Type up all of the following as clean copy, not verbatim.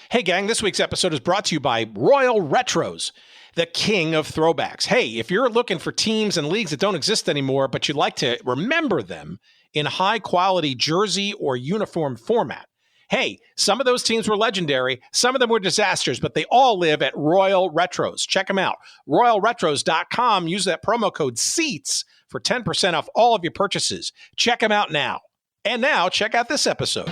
Hey, gang, this week's episode is brought to you by Royal Retros, the king of throwbacks. Hey, if you're looking for teams and leagues that don't exist anymore, but you'd like to remember them in high-quality jersey or uniform format, hey, some of those teams were legendary. Some of them were disasters, but they all live at Royal Retros. Check them out. RoyalRetros.com. Use that promo code SEATS for 10% off all of your purchases. Check them out now. And now, check out this episode.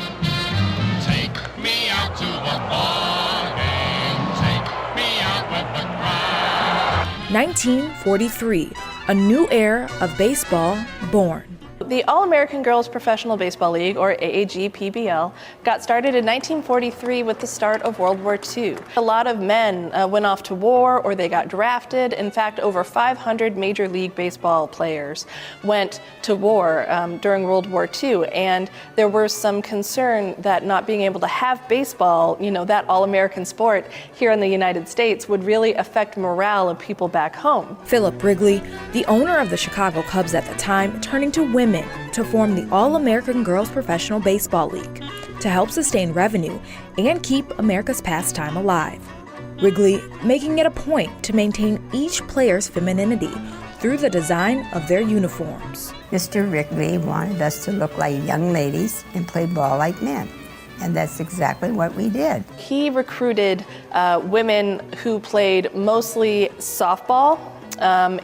Take me out to the ball game. Take me out with the crowd. 1943, a new era of baseball born. The All-American Girls Professional Baseball League, or AAGPBL, got started in 1943 with the start of World War II. A lot of men went off to war or they got drafted. In fact, over 500 Major League Baseball players went to war during World War II. And there was some concern that not being able to have baseball, that All-American sport here in the United States, would really affect morale of people back home. Philip Wrigley, the owner of the Chicago Cubs at the time, turning to women to form the All-American Girls Professional Baseball League to help sustain revenue and keep America's pastime alive. Wrigley making it a point to maintain each player's femininity through the design of their uniforms. Mr. Wrigley wanted us to look like young ladies and play ball like men. And that's exactly what we did. He recruited women who played mostly softball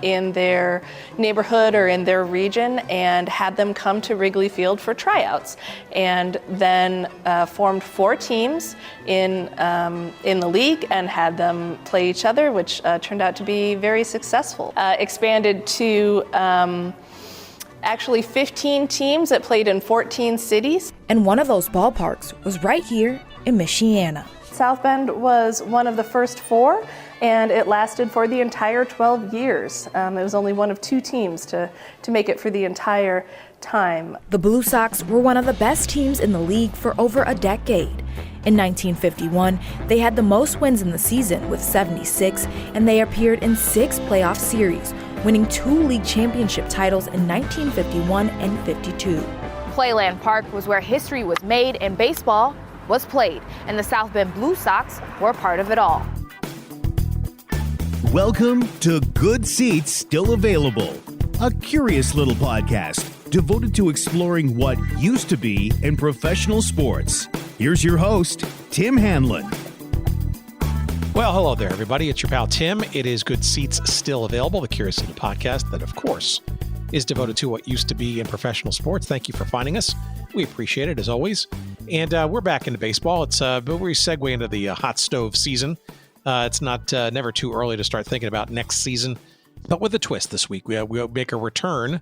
in their neighborhood or in their region, and had them come to Wrigley Field for tryouts, and then formed 4 teams in the league and had them play each other, which turned out to be very successful. Expanded to actually 15 teams that played in 14 cities. And one of those ballparks was right here in Michiana. South Bend was one of the first 4, and it lasted for the entire 12 years. It was only one of 2 teams to make it for the entire time. The Blue Sox were one of the best teams in the league for over a decade. In 1951, they had the most wins in the season with 76, and they appeared in 6 playoff series, winning 2 league championship titles in 1951 and 52. Playland Park was where history was made and baseball was played, and the South Bend Blue Sox were a part of it all. Welcome to Good Seats Still Available, a curious little podcast devoted to exploring what used to be in professional sports. Here's your host, Tim Hanlon. Well, hello there, everybody. It's your pal Tim. It is Good Seats Still Available, the curious little podcast that, of course, is devoted to what used to be in professional sports. Thank you for finding us. We appreciate it, as always. And we're back into baseball. But we segue into the hot stove season. It's not never too early to start thinking about next season, but with a twist this week. We'll make a return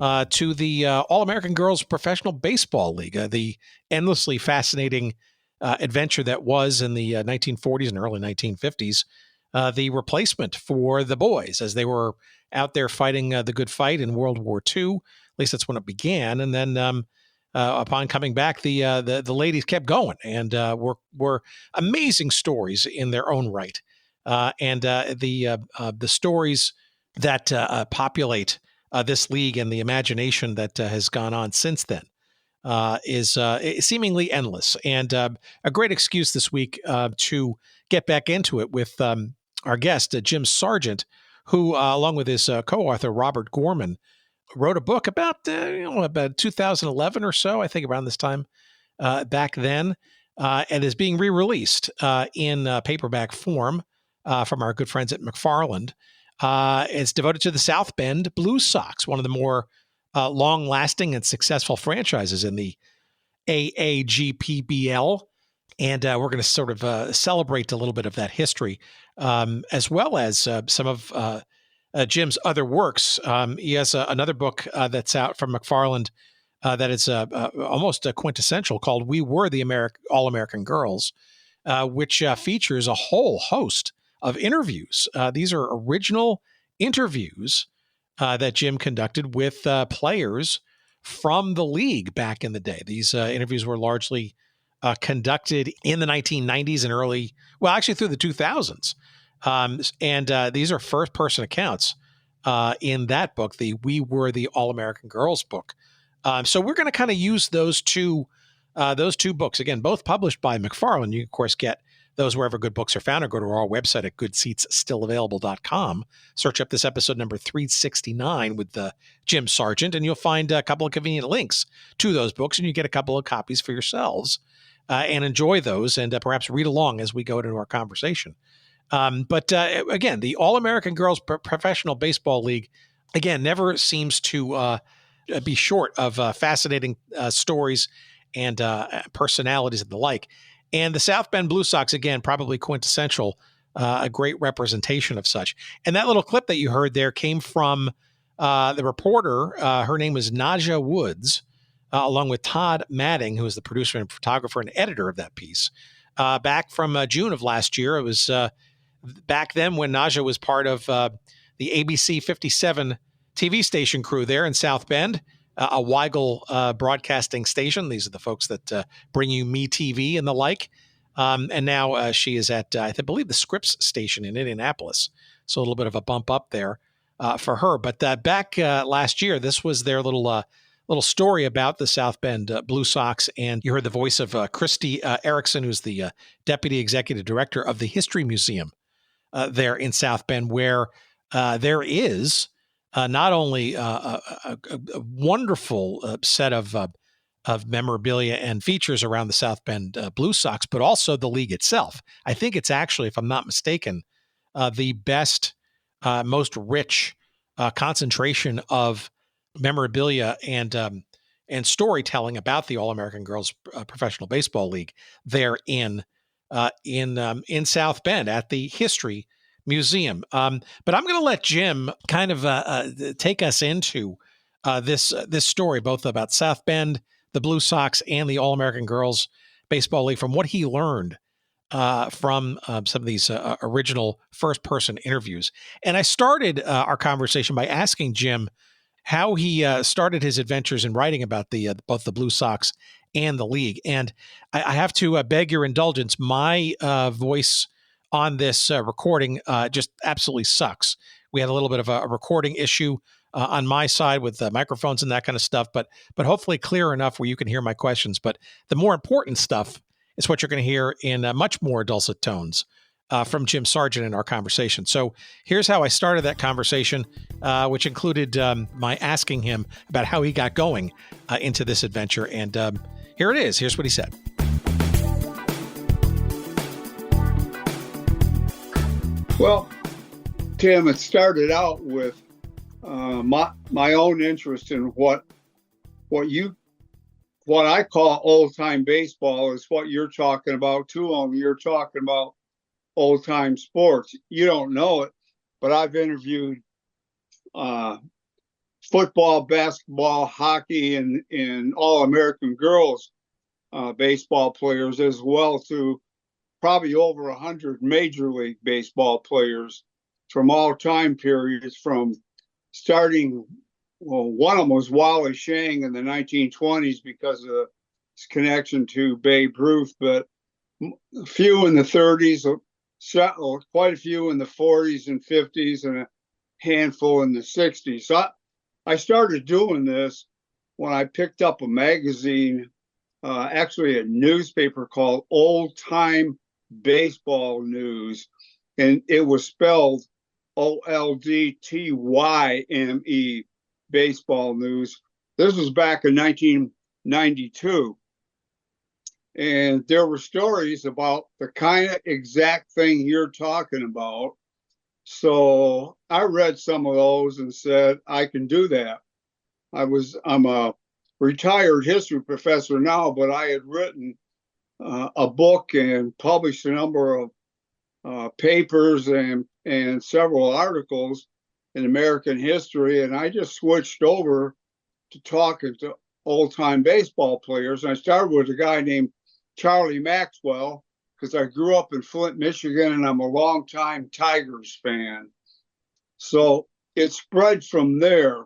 to the All-American Girls Professional Baseball League, the endlessly fascinating adventure that was in the 1940s and early 1950s, the replacement for the boys as they were out there fighting the good fight in World War II. At least that's when it began. And then upon coming back, the ladies kept going, and were amazing stories in their own right. And the stories that populate this league and the imagination that has gone on since then is seemingly endless. And a great excuse this week to get back into it with our guest, Jim Sargent, who, along with his co-author, Robert Gorman, wrote a book about 2011 or so, I think around this time back then, and is being re-released in paperback form from our good friends at McFarland. It's devoted to the South Bend Blue Sox, one of the more long-lasting and successful franchises in the AAGPBL. And we're going to sort of celebrate a little bit of that history, as well as some of Jim's other works. He has another book that's out from McFarland that is almost quintessential, called We Were the All-American Girls, which features a whole host of interviews. These are original interviews that Jim conducted with players from the league back in the day. These interviews were largely conducted in the 1990s and actually through the 2000s. And these are first-person accounts in that book, the We Were the All-American Girls book. So we're going to kind of use those two books, again, both published by McFarland. You, of course, get those wherever good books are found, or go to our website at goodseatsstillavailable.com. Search up this episode number 369 with Jim Sargent, and you'll find a couple of convenient links to those books, and you get a couple of copies for yourselves and enjoy those, and perhaps read along as we go into our conversation. But again, the All-American Girls Professional Baseball League, again, never seems to be short of fascinating stories and personalities and the like. And the South Bend Blue Sox, again, probably quintessential, a great representation of such. And that little clip that you heard there came from the reporter. Her name was Naja Woods, along with Todd Madding, who is the producer and photographer and editor of that piece. Back from June of last year, it was back then when Naja was part of the ABC 57 TV station crew there in South Bend, a Weigel broadcasting station. These are the folks that bring you Me TV and the like. And now she is at, I believe, the Scripps station in Indianapolis. So a little bit of a bump up there for her. But back last year, this was their little story about the South Bend Blue Sox. And you heard the voice of Christy Erickson, who's the deputy executive director of the History Museum there in South Bend, where there is not only a wonderful set of memorabilia and features around the South Bend Blue Sox, but also the league itself. I think it's actually, if I'm not mistaken, the best, most rich concentration of memorabilia and storytelling about the All-American Girls Professional Baseball League there in South Bend at the History Museum. But I'm going to let Jim kind of take us into this story, both about South Bend, the Blue Sox, and the All-American Girls Baseball League, from what he learned from some of these original first-person interviews. And I started our conversation by asking Jim how he started his adventures in writing about both the Blue Sox and the league. And I have to beg your indulgence. My voice on this recording just absolutely sucks. We had a little bit of a recording issue on my side with microphones and that kind of stuff, but hopefully clear enough where you can hear my questions. But the more important stuff is what you're going to hear in much more dulcet tones from Jim Sargent in our conversation. So here's how I started that conversation, which included my asking him about how he got going into this adventure. And here it is. Here's what he said. Well, Tim, it started out with my own interest in what I call old time baseball is what you're talking about too. Only you're talking about old time sports. You don't know it, but I've interviewed football, basketball, hockey, and all American girls baseball players, as well to probably over 100 Major League Baseball players from all time periods, from starting, well, one of them was Wally Shang in the 1920s because of his connection to Babe Ruth, but a few in the 30s, quite a few in the 40s and 50s, and a handful in the 60s. So I started doing this when I picked up a magazine, actually a newspaper called Old Time Baseball News, and it was spelled OLDTYME, Baseball News. This was back in 1992, and there were stories about the kind of exact thing you're talking about. So I read some of those and said, I can do that. I'm a retired history professor now, but I had written a book and published a number of papers and several articles in American history. And I just switched over to talking to old time baseball players. And I started with a guy named Charlie Maxwell, because I grew up in Flint, Michigan, and I'm a longtime Tigers fan. So it spread from there.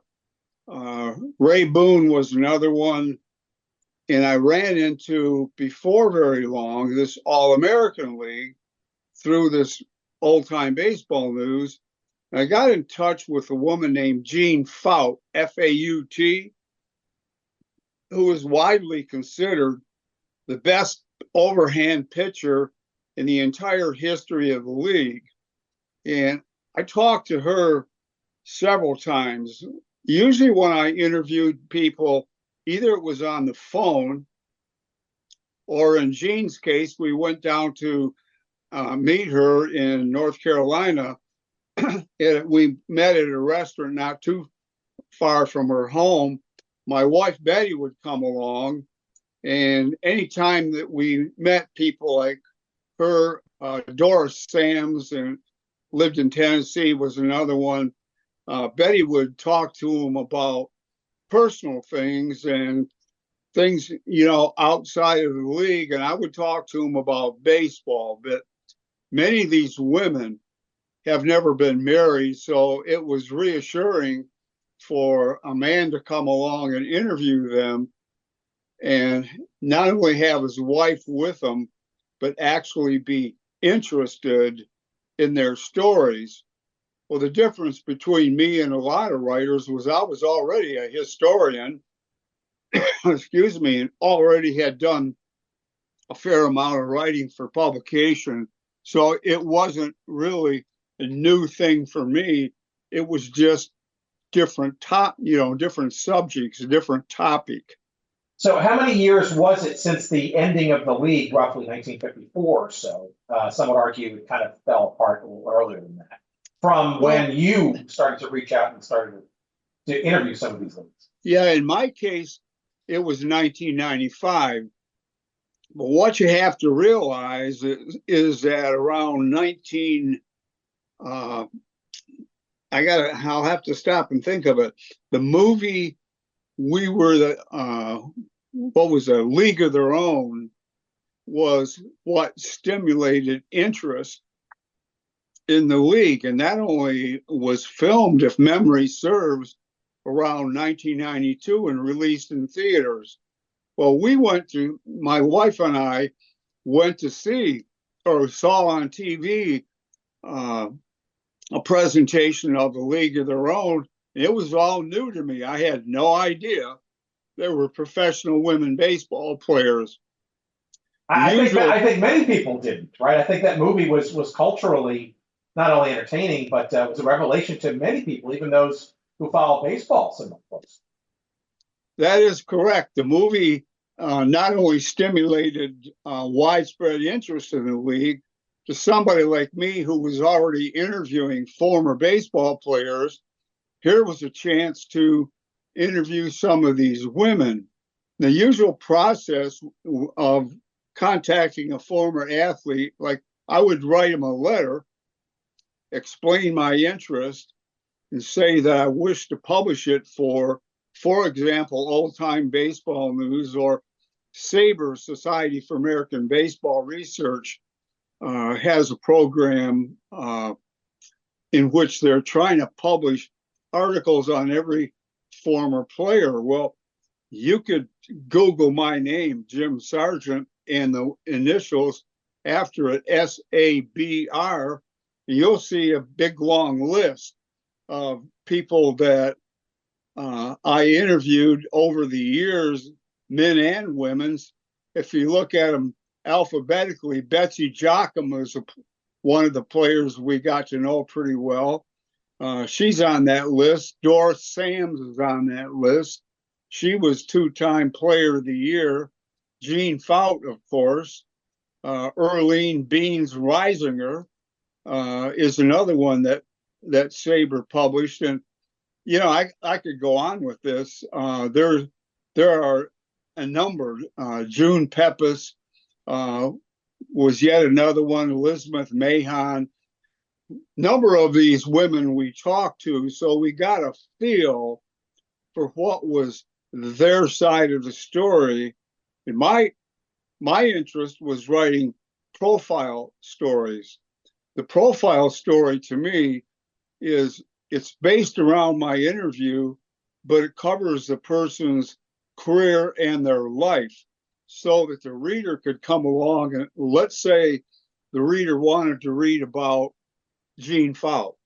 Ray Boone was another one. And I ran into, before very long, this All-American League through this old-time baseball news. And I got in touch with a woman named Jean Faut, F-A-U-T, who is widely considered the best overhand pitcher in the entire history of the league. And I talked to her several times. Usually when I interviewed people, either it was on the phone, or in Jean's case, we went down to meet her in North Carolina. And we met at a restaurant not too far from her home. My wife Betty would come along, and anytime that we met people like her, Doris Sams, and lived in Tennessee, was another one. Betty would talk to them about personal things and things, outside of the league, and I would talk to them about baseball. But many of these women have never been married, so it was reassuring for a man to come along and interview them and not only have his wife with him, but actually be interested in their stories. Well, the difference between me and a lot of writers was I was already a historian, excuse me, and already had done a fair amount of writing for publication. So it wasn't really a new thing for me. It was just different different subjects, a different topic. So how many years was it since the ending of the league, roughly 1954 or so? Some would argue it kind of fell apart a little earlier than that, from when you started to reach out and started to interview some of these leagues. Yeah, in my case, it was 1995. But what you have to realize is that around 19, I'll have to stop and think of it. The movie, we were what was a League of Their Own, was what stimulated interest in the league. And that only was filmed, if memory serves, around 1992 and released in theaters. Well, my wife and I went to see or saw on TV a presentation of the League of Their Own. It was all new to me. I had no idea there were professional women baseball players. I think many people didn't, right? I think that movie was culturally not only entertaining, but was a revelation to many people, even those who follow baseball somewhat close. That is correct. The movie not only stimulated widespread interest in the league, to somebody like me who was already interviewing former baseball players, here was a chance to interview some of these women. The usual process of contacting a former athlete, like I would write him a letter, explain my interest, and say that I wish to publish it for example, Old Time Baseball News or SABR, Society for American Baseball Research, has a program in which they're trying to publish articles on every former player. Well, you could Google my name, Jim Sargent, and the initials after it, SABR, and you'll see a big long list of people that I interviewed over the years, men and women's. If you look at them alphabetically, Betsy Jocham was one of the players we got to know pretty well. She's on that list. Doris Sams is on that list. She was two-time Player of the Year. Jean Fout, of course. Earlene Beans Reisinger is another one that SABR published. And I could go on with this. There are a number. June Pepys was yet another one. Elizabeth Mahon. Number of these women we talked to, so we got a feel for what was their side of the story. And my interest was writing profile stories. The profile story to me it's based around my interview, but it covers the person's career and their life so that the reader could come along and, let's say the reader wanted to read about Jean Fout.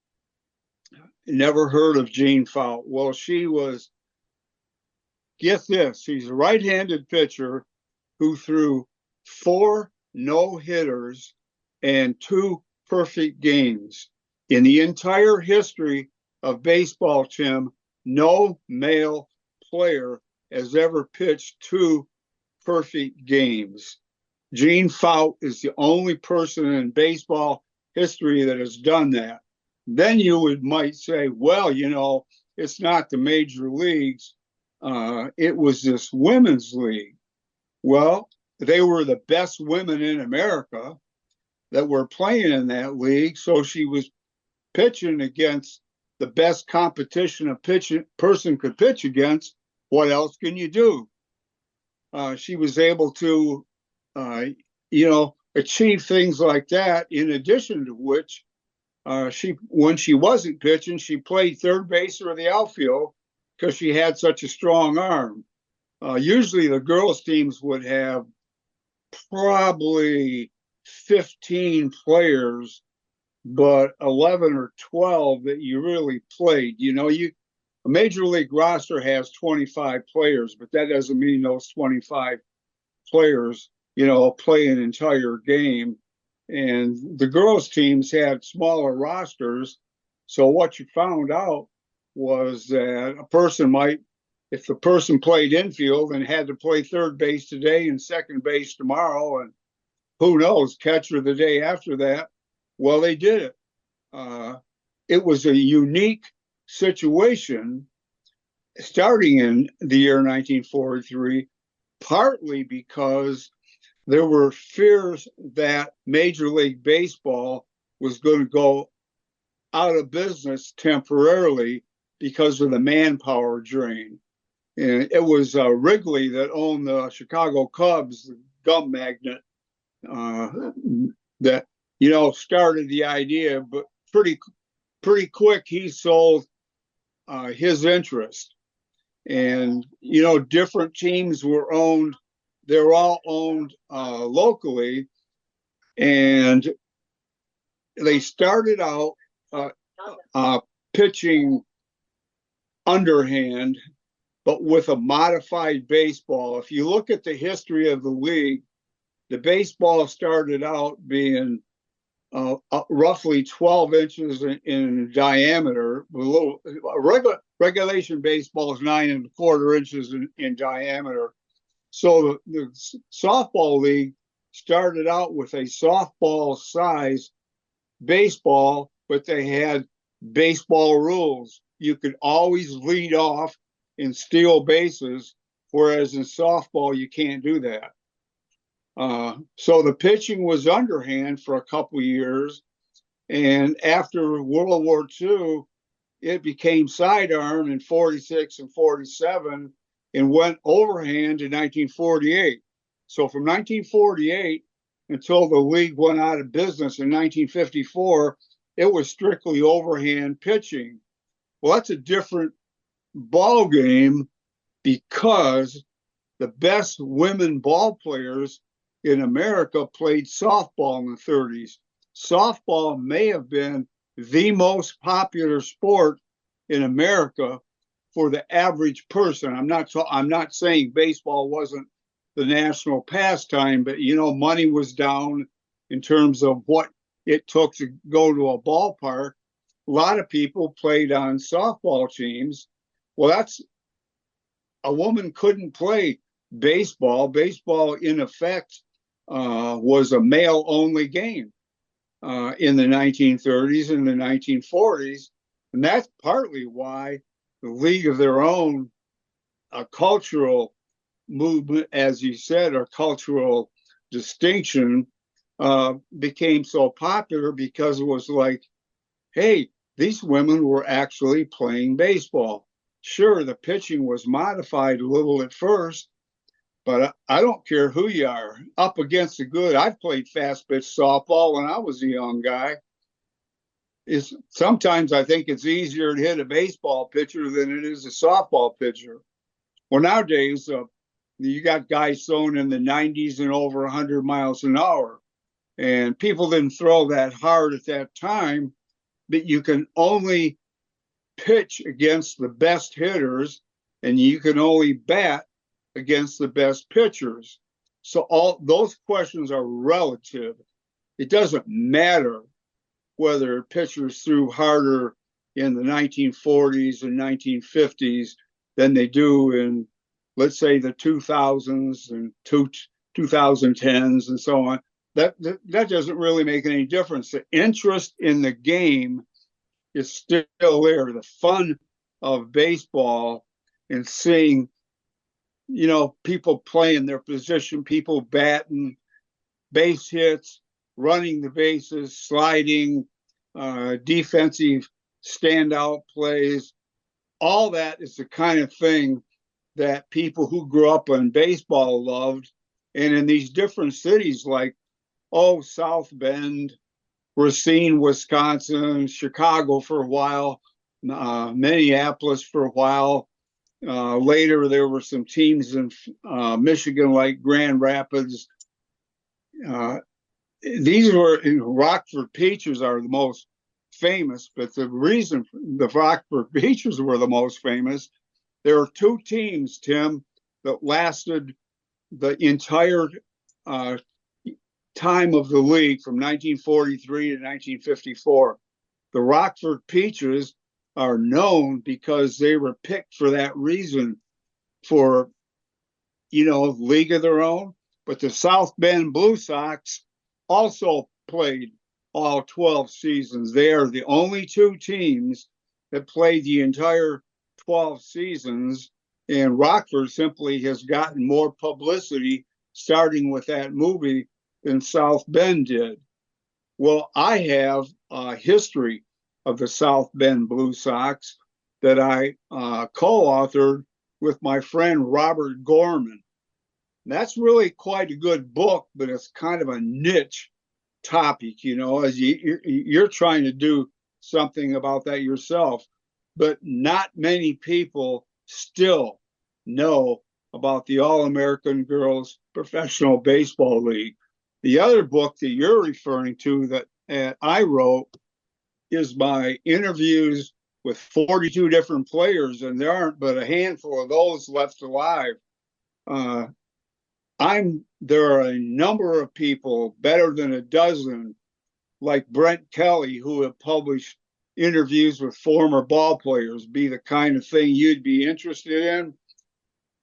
Never heard of Jean Fout. Well, she was, get this, she's a right-handed pitcher who threw 4 no-hitters and 2 perfect games. In the entire history of baseball, Tim, no male player has ever pitched 2 perfect games. Gene Fout is the only person in baseball history that has done that. Then you might say, well, it's not the major leagues. It was this women's league. Well, they were the best women in America that were playing in that league. So she was pitching against the best competition a person could pitch against. What else can you do? She was able to, achieve things like that. In addition to which, when she wasn't pitching, she played third base or the outfield because she had such a strong arm. Usually the girls' teams would have probably 15 players, but 11 or 12 that you really played. A major league roster has 25 players, but that doesn't mean those 25 players, play an entire game. And the girls' teams had smaller rosters. So what you found out was that a person might, if the person played infield and had to play third base today and second base tomorrow, and who knows, catcher the day after that, well, they did it. It was a unique situation starting in the year 1943, partly because there were fears that Major League Baseball was going to go out of business temporarily because of the manpower drain. And it was Wrigley that owned the Chicago Cubs, the gum magnate, that started the idea. But pretty quick, he sold his interest. And different teams were owned. They were all owned locally, and they started out pitching underhand, but with a modified baseball. If you look at the history of the league, the baseball started out being roughly 12 inches in diameter. Regulation baseball is 9¼ inches in diameter. So the softball league started out with a softball size baseball, but they had baseball rules. You could always lead off and steal bases, whereas in softball, you can't do that. So the pitching was underhand for a couple of years. And after World War II, it became sidearm in 46 and 47 and went overhand in 1948. So from 1948 until the league went out of business in 1954, it was strictly overhand pitching. Well, that's a different ball game because the best women ball players in America played softball in the 30s. Softball may have been the most popular sport in America for the average person. I'm not saying baseball wasn't the national pastime, but money was down in terms of what it took to go to a ballpark. A lot of people played on softball teams. Well, a woman couldn't play baseball. Baseball, in effect, was a male-only game in the 1930s and the 1940s. And that's partly why the League of Their Own, a cultural movement, as you said, or cultural distinction, became so popular, because it was like, hey, these women were actually playing baseball. Sure, the pitching was modified a little at first, but I don't care who you are. Up against the good, I've played fast pitch softball when I was a young guy. Sometimes I think it's easier to hit a baseball pitcher than it is a softball pitcher. Well, nowadays, you got guys throwing in the 90s and over 100 miles an hour. And people didn't throw that hard at that time, but you can only pitch against the best hitters, and you can only bat against the best pitchers. So all those questions are relative. it doesn't matter whether pitchers threw harder in the 1940s and 1950s than they do in, let's say, the 2000s and 2010s and so on. That doesn't really make any difference. The interest in the game is still there. The fun of baseball and seeing, people playing their position, people batting, base hits, running the bases, sliding, defensive standout plays. All that is the kind of thing that people who grew up in baseball loved. And in these different cities like, South Bend, Racine, Wisconsin, Chicago for a while, Minneapolis for a while. Later, there were some teams in Michigan like Grand Rapids. These were Rockford Peaches are the most famous, but the reason the Rockford Peaches were the most famous, there are two teams, Tim, that lasted the entire time of the league from 1943 to 1954. The Rockford Peaches are known because they were picked for that reason, for, league of their own. But the South Bend Blue Sox also played all 12 seasons. They are the only two teams that played the entire 12 seasons. And Rockford simply has gotten more publicity, starting with that movie, than South Bend did. Well, I have a history of the South Bend Blue Sox that I co-authored with my friend Robert Gorman. That's really quite a good book, but it's kind of a niche topic, as you're trying to do something about that yourself. But not many people still know about the All-American Girls Professional Baseball League. The other book that you're referring to that I wrote is my interviews with 42 different players, and there aren't but a handful of those left alive. There are a number of people, better than a dozen, like Brent Kelly, who have published interviews with former ball players, be the kind of thing you'd be interested in.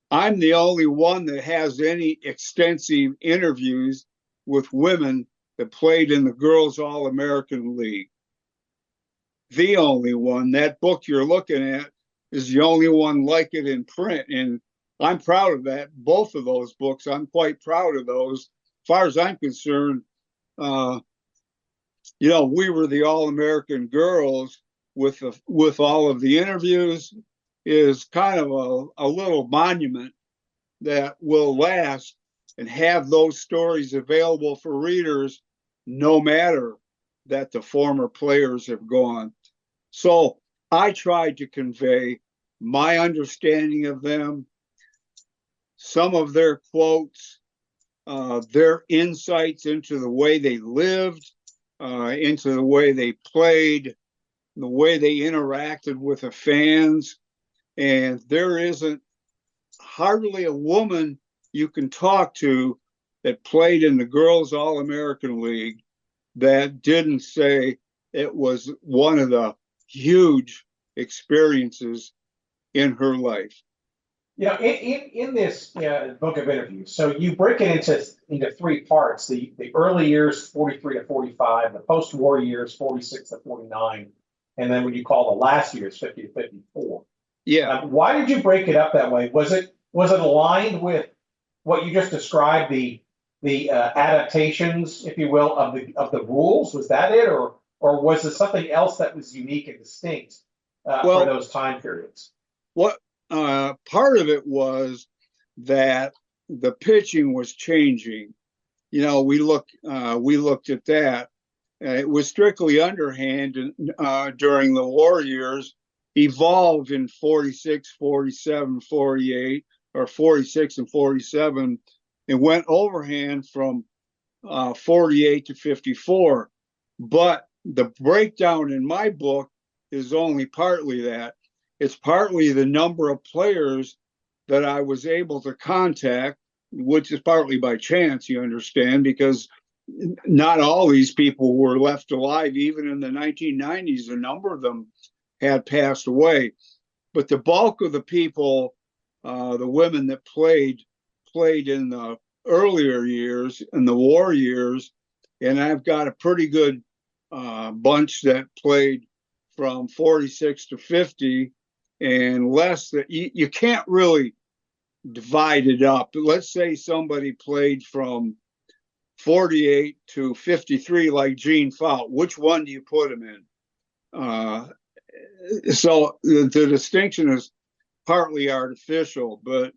I'm the only one that has any extensive interviews with women that played in the Girls All-American League. The only one. That book you're looking at is the only one like it in print. And I'm proud of that. Both of those books, I'm quite proud of those. As far as I'm concerned, we were the All-American Girls with all of the interviews is kind of a little monument that will last and have those stories available for readers, no matter that the former players have gone. So I tried to convey my understanding of them, some of their quotes, their insights into the way they lived, into the way they played, the way they interacted with the fans. And there isn't hardly a woman you can talk to that played in the Girls All-American League that didn't say it was one of the huge experiences in her life. In this book of interviews, so you break it into three parts: the early years, 43 to 45, the post-war years, 46 to 49, and then what you call the last years, 50 to 54. Yeah. Why did you break it up that way? Was it aligned with what you just described, the adaptations, if you will, of the rules? Was that it, or was it something else that was unique and distinct for those time periods? What part of it was that the pitching was changing. We looked at that. It was strictly underhand during the war years, evolved in 46, 47, 48, or 46 and 47, and went overhand from 48 to 54. But the breakdown in my book is only partly that. It's partly the number of players that I was able to contact, which is partly by chance, you understand, because not all these people were left alive. Even in the 1990s, a number of them had passed away. But the bulk of the people, the women that played in the earlier years, in the war years, and I've got a pretty good bunch that played from 46 to 50 and less. That you can't really divide it up. Let's say somebody played from 48 to 53 like Gene Fout. Which one do you put him in? So the distinction is partly artificial, but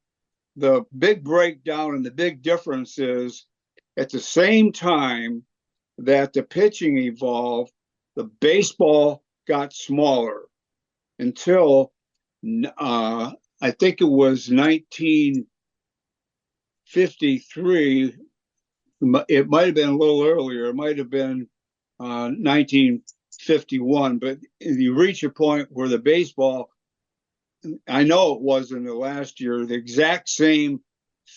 the big breakdown and the big difference is at the same time that the pitching evolved, the baseball got smaller until I think it was 1953. It might have been a little earlier. It might have been 1951. But you reach a point where the baseball, I know it was in the last year, the exact same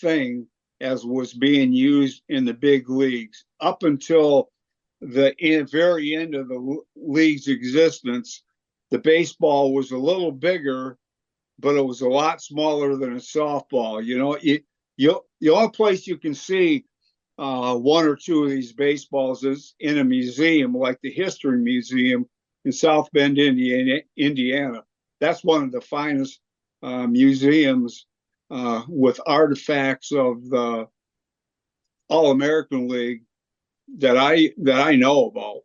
thing as was being used in the big leagues up until the very end of the league's existence. The baseball was a little bigger, but it was a lot smaller than a softball. You know, the only place you can see one or two of these baseballs is in a museum, like the History Museum in South Bend, Indiana. That's one of the finest museums with artifacts of the All-American League that I know about.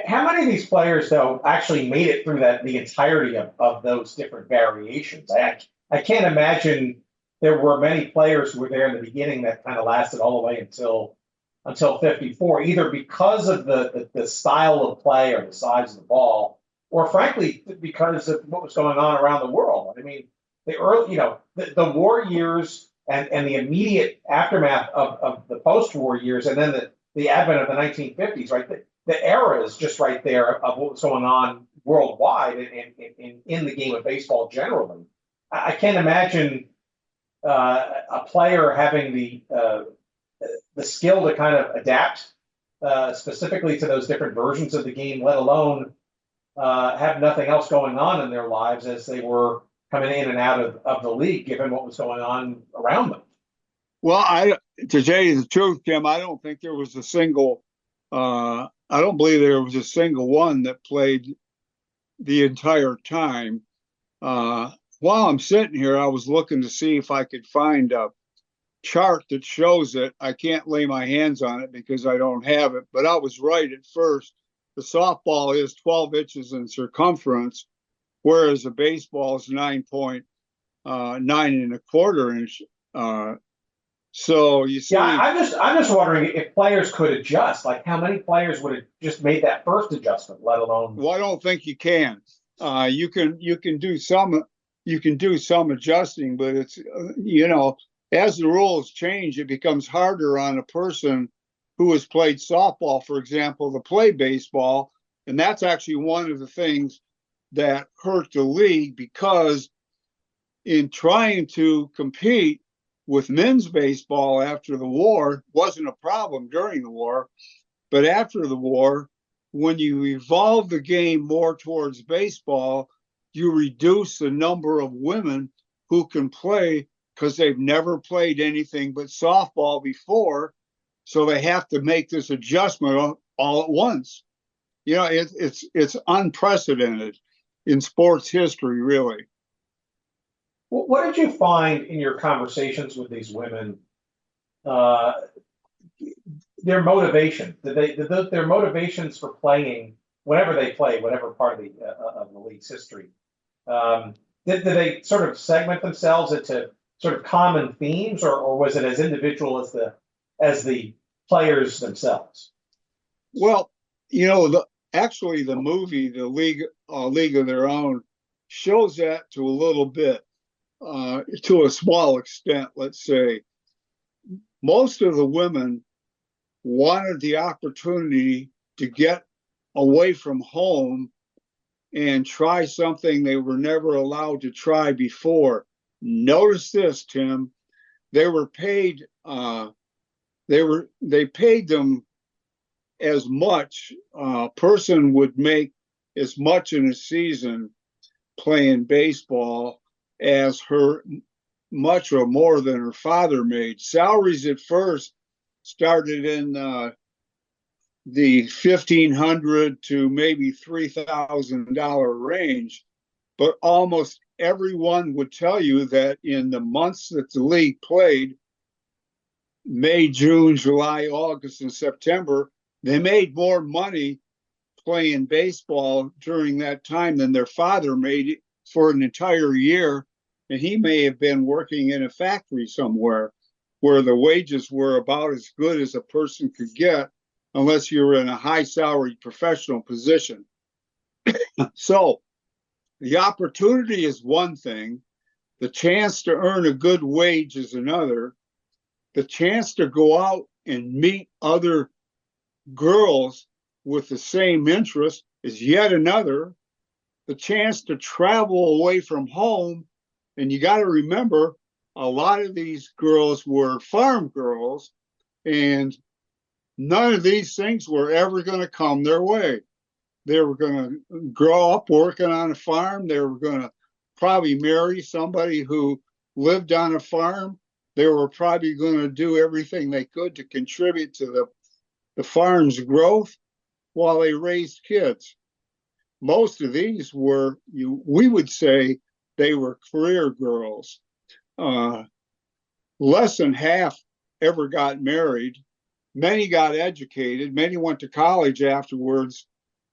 How many of these players, though, actually made it through the entirety of those different variations? I can't imagine there were many players who were there in the beginning that kind of lasted all the way until 54, either because of the style of play or the size of the ball, or frankly, because of what was going on around the world. I mean, the early, the war years and the immediate aftermath of the post-war years, and then the advent of the 1950s, right? The era is just right there of what was going on worldwide in the game of baseball generally. I can't imagine a player having the skill to kind of adapt specifically to those different versions of the game, let alone have nothing else going on in their lives as they were coming in and out of the league, given what was going on around them. Well, to tell you the truth, Tim, I don't think there was a single. I don't believe there was a single one that played the entire time. While I'm sitting here, I was looking to see if I could find a chart that shows it. I can't lay my hands on it because I don't have it, but I was right at first. The softball is 12 inches in circumference, whereas the baseball is 9.9 1/4 inch. So you see, yeah, I'm just wondering if players could adjust. Like, how many players would have just made that first adjustment, let alone? Well, I don't think you can. You can do some adjusting, but it's as the rules change, it becomes harder on a person who has played softball, for example, to play baseball, and that's actually one of the things that hurt the league, because in trying to compete with men's baseball after the war, wasn't a problem during the war, but after the war, when you evolve the game more towards baseball, you reduce the number of women who can play because they've never played anything but softball before. So they have to make this adjustment all at once. It's unprecedented in sports history, really. What did you find in your conversations with these women? Their motivation, their motivations for playing, whenever they play, whatever part of the league's history, did they sort of segment themselves into sort of common themes, or was it as individual as the players themselves? Well, actually the movie, the League of Their Own, shows that to a little bit. To a small extent, let's say. Most of the women wanted the opportunity to get away from home and try something they were never allowed to try before. Notice this, Tim. They were paid they paid them as much. A person would make as much in a season playing baseball as her much or more than her father made. Salaries at first started in the $1,500 to maybe $3,000 range, but almost everyone would tell you that in the months that the league played, May, June, July, August, and September, they made more money playing baseball during that time than their father made for an entire year. And he may have been working in a factory somewhere where the wages were about as good as a person could get unless you were in a high salaried professional position. So the opportunity is one thing. The chance to earn a good wage is another. The chance to go out and meet other girls with the same interest is yet another. The chance to travel away from home, and you got to remember, a lot of these girls were farm girls, and none of these things were ever going to come their way. They were going to grow up working on a farm. They were going to probably marry somebody who lived on a farm. They were probably going to do everything they could to contribute to the farm's growth while they raised kids. Most of these were, we would say, they were career girls. Less than half ever got married. Many got educated. Many went to college afterwards,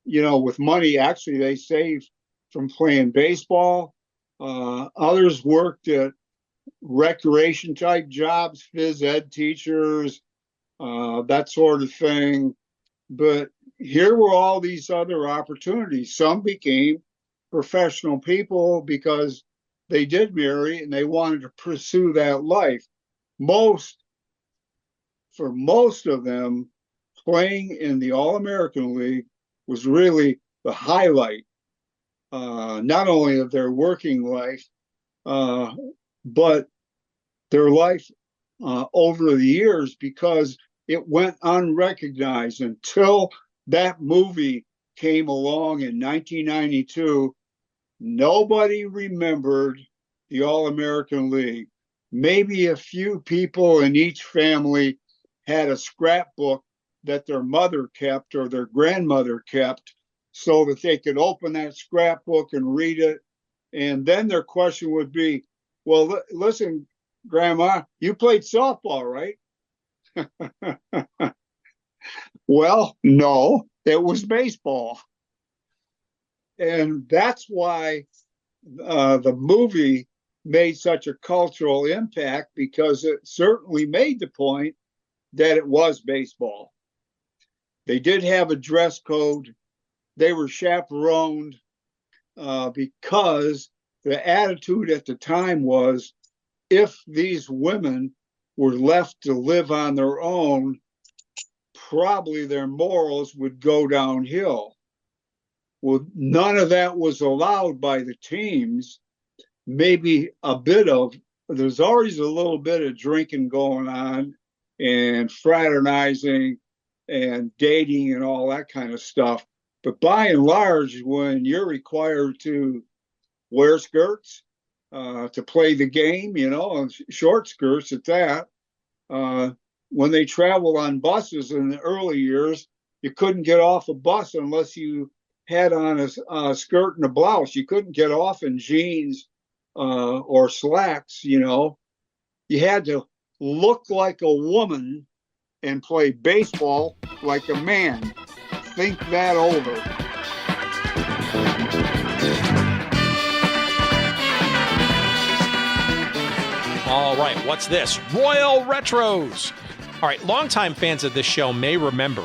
with money actually they saved from playing baseball. Others worked at recreation type jobs, phys ed teachers, that sort of thing. But here were all these other opportunities. Some became professional people because they did marry and they wanted to pursue that life. For most of them, playing in the All-American League was really the highlight, not only of their working life, but their life over the years, because it went unrecognized until that movie came along in 1992. Nobody remembered the All-American League. Maybe a few people in each family had a scrapbook that their mother kept or their grandmother kept so that they could open that scrapbook and read it. And then their question would be, well, listen, Grandma, you played softball, right? Well, no, it was baseball. And that's why the movie made such a cultural impact, because it certainly made the point that it was baseball. They did have a dress code. They were chaperoned because the attitude at the time was, if these women were left to live on their own, probably their morals would go downhill. Well, none of that was allowed by the teams. Maybe there's always a little bit of drinking going on and fraternizing and dating and all that kind of stuff. But by and large, when you're required to wear skirts to play the game, and short skirts at that, when they traveled on buses in the early years, you couldn't get off a bus unless you had on a skirt and a blouse. You couldn't get off in jeans or slacks. You had to look like a woman and play baseball like a man. Think that over. All right, what's this? Royal Retros. All right, longtime fans of this show may remember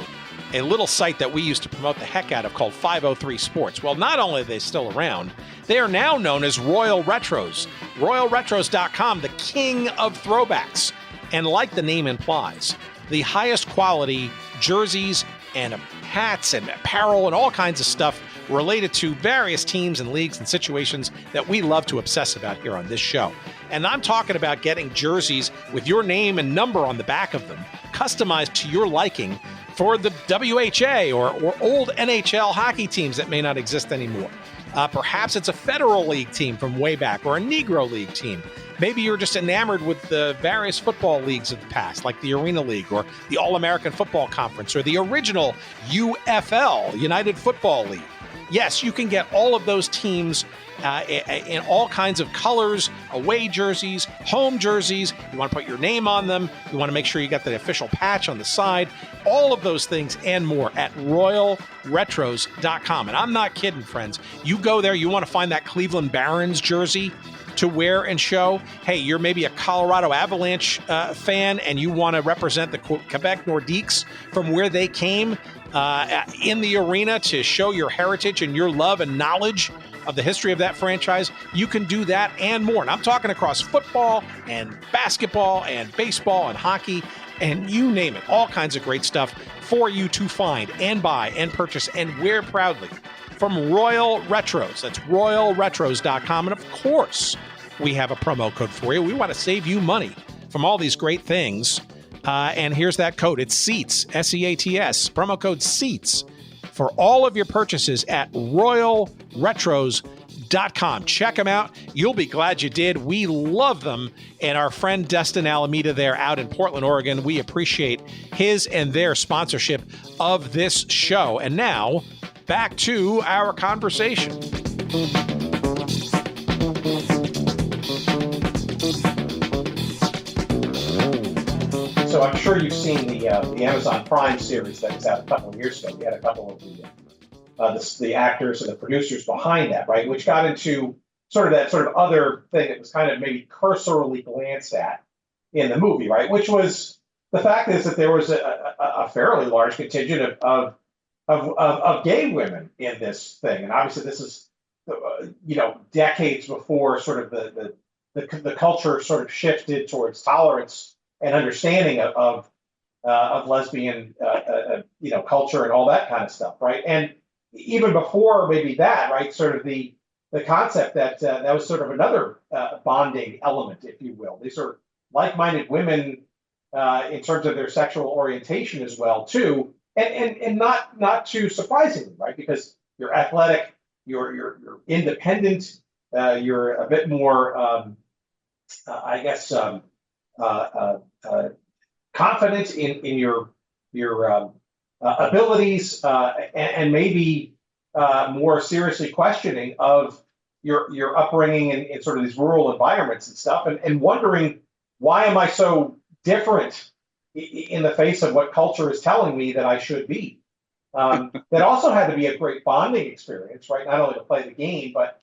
a little site that we used to promote the heck out of called 503 Sports. Well, not only are they still around, they are now known as Royal Retros. RoyalRetros.com, the king of throwbacks. And like the name implies, the highest quality jerseys and hats and apparel and all kinds of stuff related to various teams and leagues and situations that we love to obsess about here on this show. And I'm talking about getting jerseys with your name and number on the back of them customized to your liking for the WHA or old NHL hockey teams that may not exist anymore. Perhaps it's a Federal League team from way back or a Negro League team. Maybe you're just enamored with the various football leagues of the past, like the Arena League or the All-American Football Conference or the original UFL, United Football League. Yes, you can get all of those teams in all kinds of colors, away jerseys, home jerseys. You want to put your name on them. You want to make sure you got the official patch on the side. All of those things and more at royalretros.com. And I'm not kidding, friends. You go there, you want to find that Cleveland Barons jersey to wear and show. Hey, you're maybe a Colorado Avalanche fan and you want to represent the Quebec Nordiques from where they came in the arena to show your heritage and your love and knowledge of the history of that franchise. You can do that and more. And I'm talking across football and basketball and baseball and hockey and you name it. All kinds of great stuff for you to find and buy and purchase and wear proudly from Royal Retros. That's royalretros.com. And of course, we have a promo code for you. We want to save you money from all these great things. And here's that code. It's SEATS, SEATS, promo code SEATS for all of your purchases at royalretros.com. Check them out. You'll be glad you did. We love them. And our friend Destin Alameda there out in Portland, Oregon, we appreciate his and their sponsorship of this show. And now, back to our conversation. So I'm sure you've seen the Amazon Prime series that was out a couple of years ago. We had a couple of the actors and the producers behind that, right? Which got into sort of other thing that was kind of maybe cursorily glanced at in the movie, right? Which was the fact is that there was a fairly large contingent of gay women in this thing, and obviously this is decades before sort of the culture sort of shifted towards tolerance and understanding of lesbian culture and all that kind of stuff, right? And even before maybe that, right, sort of the concept that that was sort of another bonding element, if you will. These are like-minded women in terms of their sexual orientation as well, too, and not too surprisingly, right? Because you're athletic, you're independent, you're a bit more, confident in your abilities, and maybe more seriously questioning of your upbringing in sort of these rural environments and stuff, and wondering, why am I so different in the face of what culture is telling me that I should be? That also had to be a great bonding experience, right? Not only to play the game, but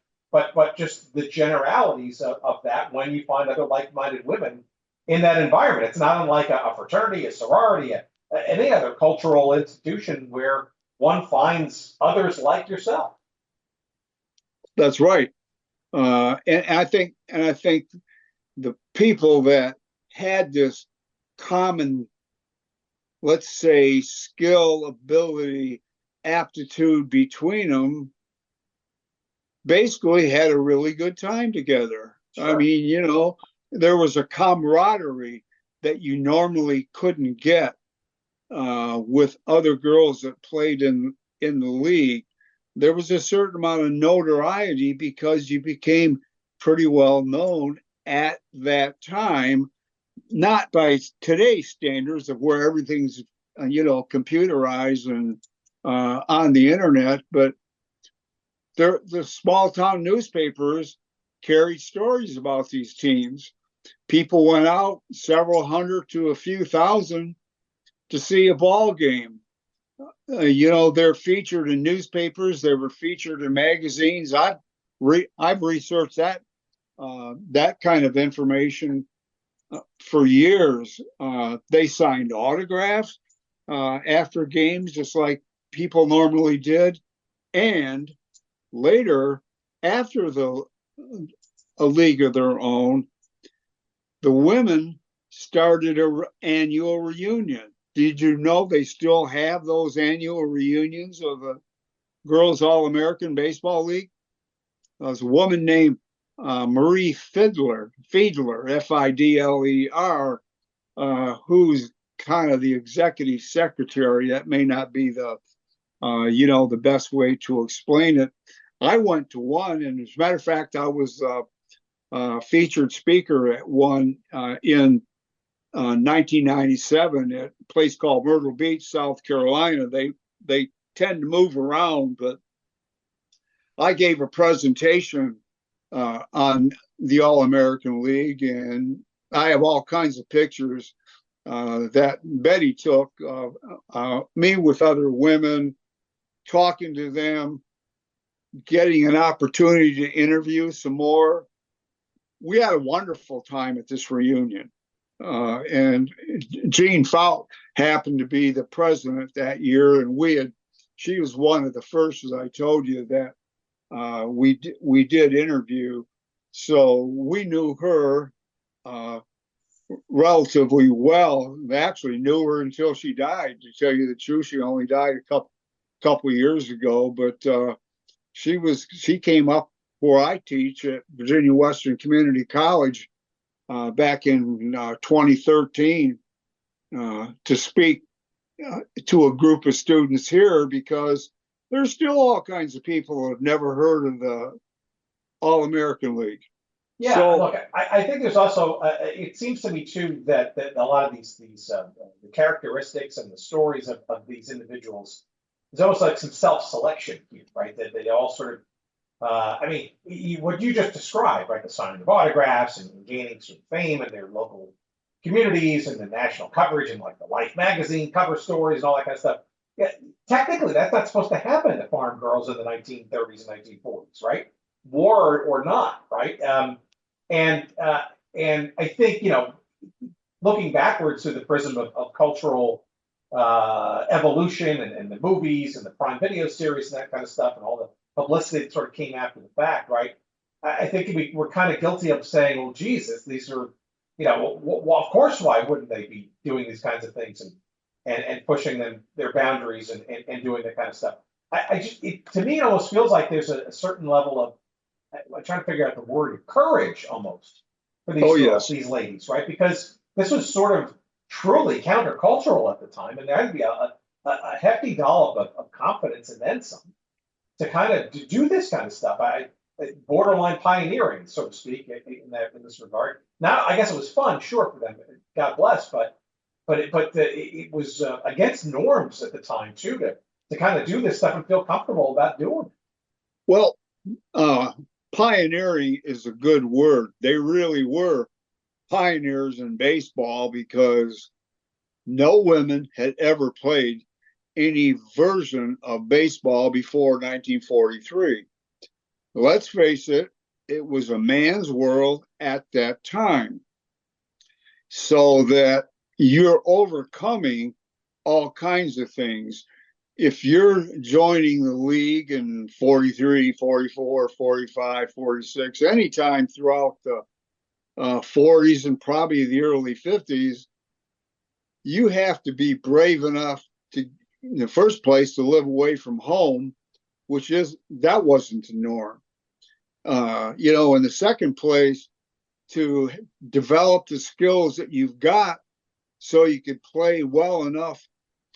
just the generalities of that when you find other like-minded women in that environment. It's not unlike a fraternity, a sorority, any other cultural institution where one finds others like yourself. That's right. And I think the people that had this common, let's say, skill, ability, aptitude between them basically had a really good time together. Sure. I mean, there was a camaraderie that you normally couldn't get with other girls that played in the league. There was a certain amount of notoriety because you became pretty well known at that time, not by today's standards of where everything's computerized and on the internet, but the small town newspapers carried stories about these teams. People went out, several hundred to a few thousand, to see a ball game. They're featured in newspapers. They were featured in magazines. I've researched that kind of information for years. They signed autographs after games, just like people normally did. And later, after a league of their own, the women started an annual reunion. Did you know they still have those annual reunions of the Girls All-American Baseball League? There's a woman named Marie Fiedler, Fidler, who's kind of the executive secretary. That may not be the the best way to explain it. I went to one, and as a matter of fact, I was featured speaker at one in 1997 at a place called Myrtle Beach, South Carolina. They tend to move around, but I gave a presentation on the All-American League, and I have all kinds of pictures that Betty took of me with other women, talking to them, getting an opportunity to interview some more. We had a wonderful time at this reunion. And Jean Fout happened to be the president that year, and she was one of the first, as I told you, that we did interview. So we knew her relatively well. We actually knew her until she died. To tell you the truth, she only died a couple years ago, but she came up where I teach at Virginia Western Community College back in 2013 to speak to a group of students here, because there's still all kinds of people who have never heard of the All-American League. Yeah, So, look, I think there's also, it seems to me too that a lot of these the characteristics and the stories of these individuals, there's almost like some self-selection here, right? That they all sort of, what you just described, right? The signing of autographs and gaining some fame in their local communities and the national coverage and like the Life magazine cover stories and all that kind of stuff. Yeah, technically, that's not supposed to happen to farm girls in the 1930s and 1940s, right? War or not, right? And I think, looking backwards through the prism of cultural evolution and the movies and the Prime Video series and that kind of stuff and all the publicity that sort of came after the fact, right? I think we're kind of guilty of saying, well, Jesus, these are, well, of course, why wouldn't they be doing these kinds of things and pushing their boundaries and doing that kind of stuff? To me, it almost feels like there's a certain level of, I'm trying to figure out the word, courage almost for these girls, these ladies, right? Because this was sort of truly countercultural at the time, and there had to be a hefty dollop of confidence and then some to kind of do this kind of stuff. Borderline pioneering, so to speak, in this regard. Now, I guess it was fun, sure, for them. God bless, but it was against norms at the time too to kind of do this stuff and feel comfortable about doing it. Well, pioneering is a good word. They really were pioneers in baseball, because no women had ever played any version of baseball before 1943. Let's face it, it was a man's world at that time. So that you're overcoming all kinds of things. If you're joining the league in 43, 44, 45, 46, anytime throughout the 40s and probably the early 50s, you have to be brave enough to, in the first place, to live away from home, that wasn't the norm. In the second place, to develop the skills that you've got so you could play well enough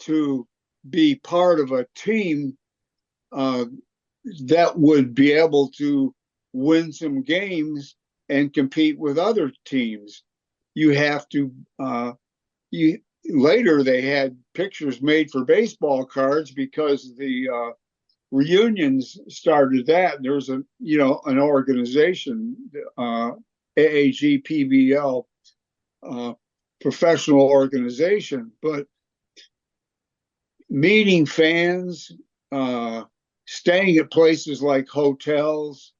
to be part of a team that would be able to win some games and compete with other teams. You have to, later they had pictures made for baseball cards because the reunions started that. There was an organization, AAGPBL, professional organization, but meeting fans, staying at places like hotels.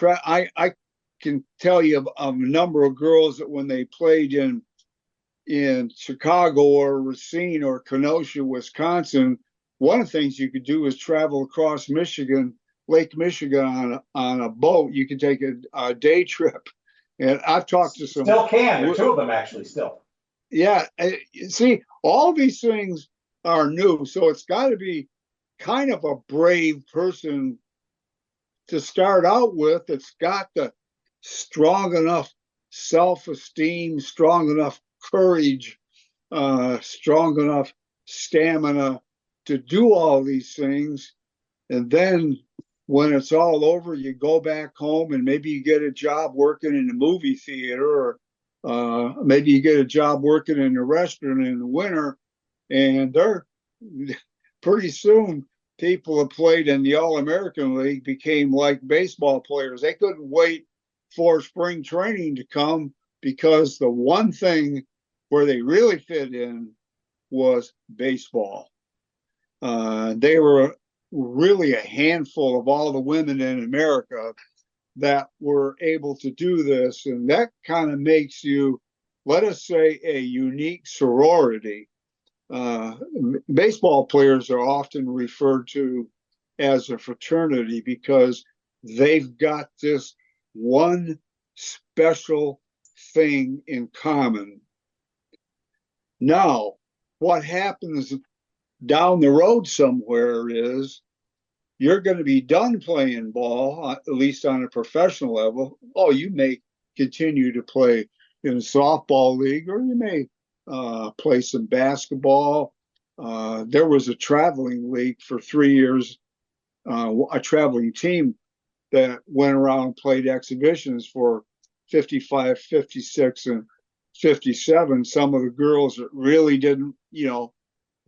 I can tell you of a number of girls that when they played in Chicago or Racine or Kenosha, Wisconsin, one of the things you could do is travel across Lake Michigan on a boat. You could take a day trip. And I've talked to some. Still can. There are two of them actually still. Yeah. See, all these things are new. So it's got to be kind of a brave person to start out with. That's got the strong enough self-esteem, strong enough courage strong enough stamina to do all these things. And then when it's all over, you go back home and maybe you get a job working in a movie theater, or maybe you get a job working in a restaurant in the winter. And they're pretty soon people that played in the All-American League became like baseball players. They couldn't wait for spring training to come because the one thing where they really fit in was baseball. They were really a handful of all the women in America that were able to do this. And that kind of makes you, let us say, a unique sorority. Baseball players are often referred to as a fraternity because they've got this one special thing in common. Now, what happens down the road somewhere is you're going to be done playing ball, at least on a professional level. Oh, you may continue to play in a softball league, or you may play some basketball. There was a traveling league for 3 years, a traveling team that went around and played exhibitions for 55, 56, and 57. Some of the girls that really didn't,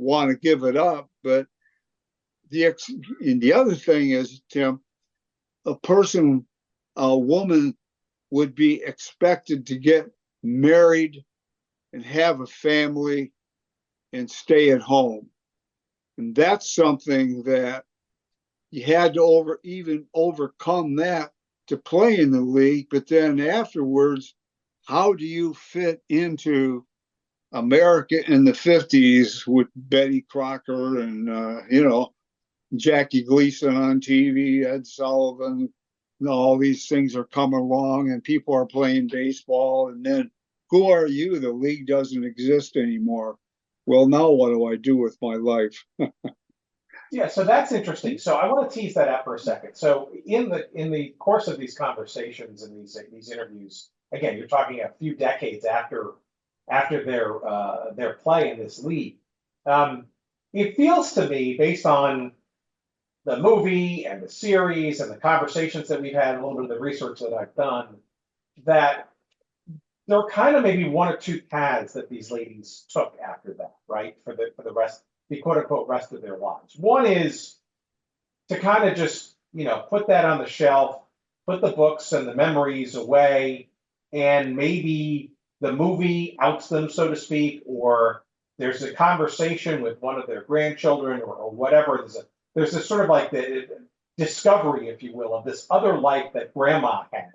want to give it up. But the other thing is, Tim, a woman would be expected to get married and have a family and stay at home. And that's something that you had to overcome that to play in the league. But then afterwards, how do you fit into America in the 50s with Betty Crocker and, Jackie Gleason on TV, Ed Sullivan, all these things are coming along and people are playing baseball. And then who are you? The league doesn't exist anymore. Well, now what do I do with my life? Yeah, so that's interesting. So I want to tease that out for a second. So in the course of these conversations and these interviews, again, you're talking a few decades after their play in this league. It feels to me, based on the movie and the series and the conversations that we've had, a little bit of the research that I've done, that there are kind of maybe one or two paths that these ladies took after that, right? For the rest, the quote unquote rest of their lives. One is to kind of just, put that on the shelf, put the books and the memories away, and maybe the movie outs them, so to speak, or there's a conversation with one of their grandchildren or whatever. There's this sort of like the discovery, if you will, of this other life that grandma had.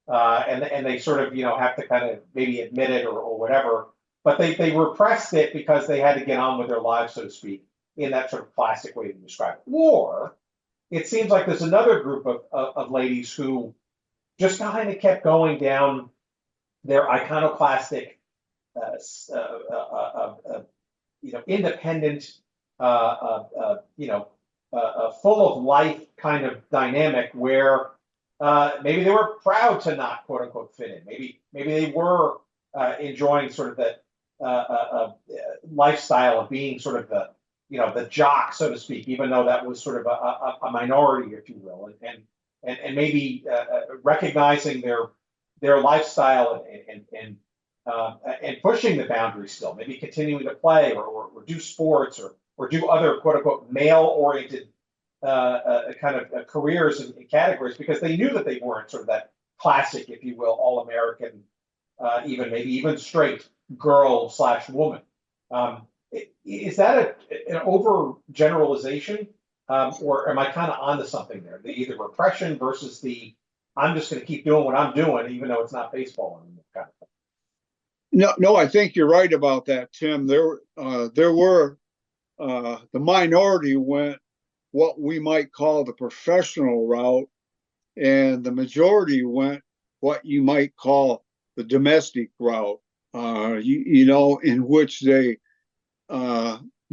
And they sort of, have to kind of maybe admit it or whatever, but they repressed it because they had to get on with their lives, so to speak, in that sort of classic way to describe it. Or it seems like there's another group of ladies who just kind of kept going down their iconoclastic, independent, full of life kind of dynamic where maybe they were proud to not quote unquote fit in. Maybe they were enjoying sort of that lifestyle of being sort of the jock, so to speak, even though that was sort of a minority, if you will, and maybe recognizing their lifestyle and pushing the boundaries still, maybe continuing to play or do sports or do other quote unquote male oriented kind of careers and categories, because they knew that they weren't sort of that classic, if you will, all-American, even straight girl / woman. Is that an overgeneralization, or am I kind of onto something there? Either repression versus I'm just going to keep doing what I'm doing, even though it's not baseball anymore. Kind of thing. No, I think you're right about that, Tim. There were the minority went what we might call the professional route, and the majority went what you might call the domestic route, in which they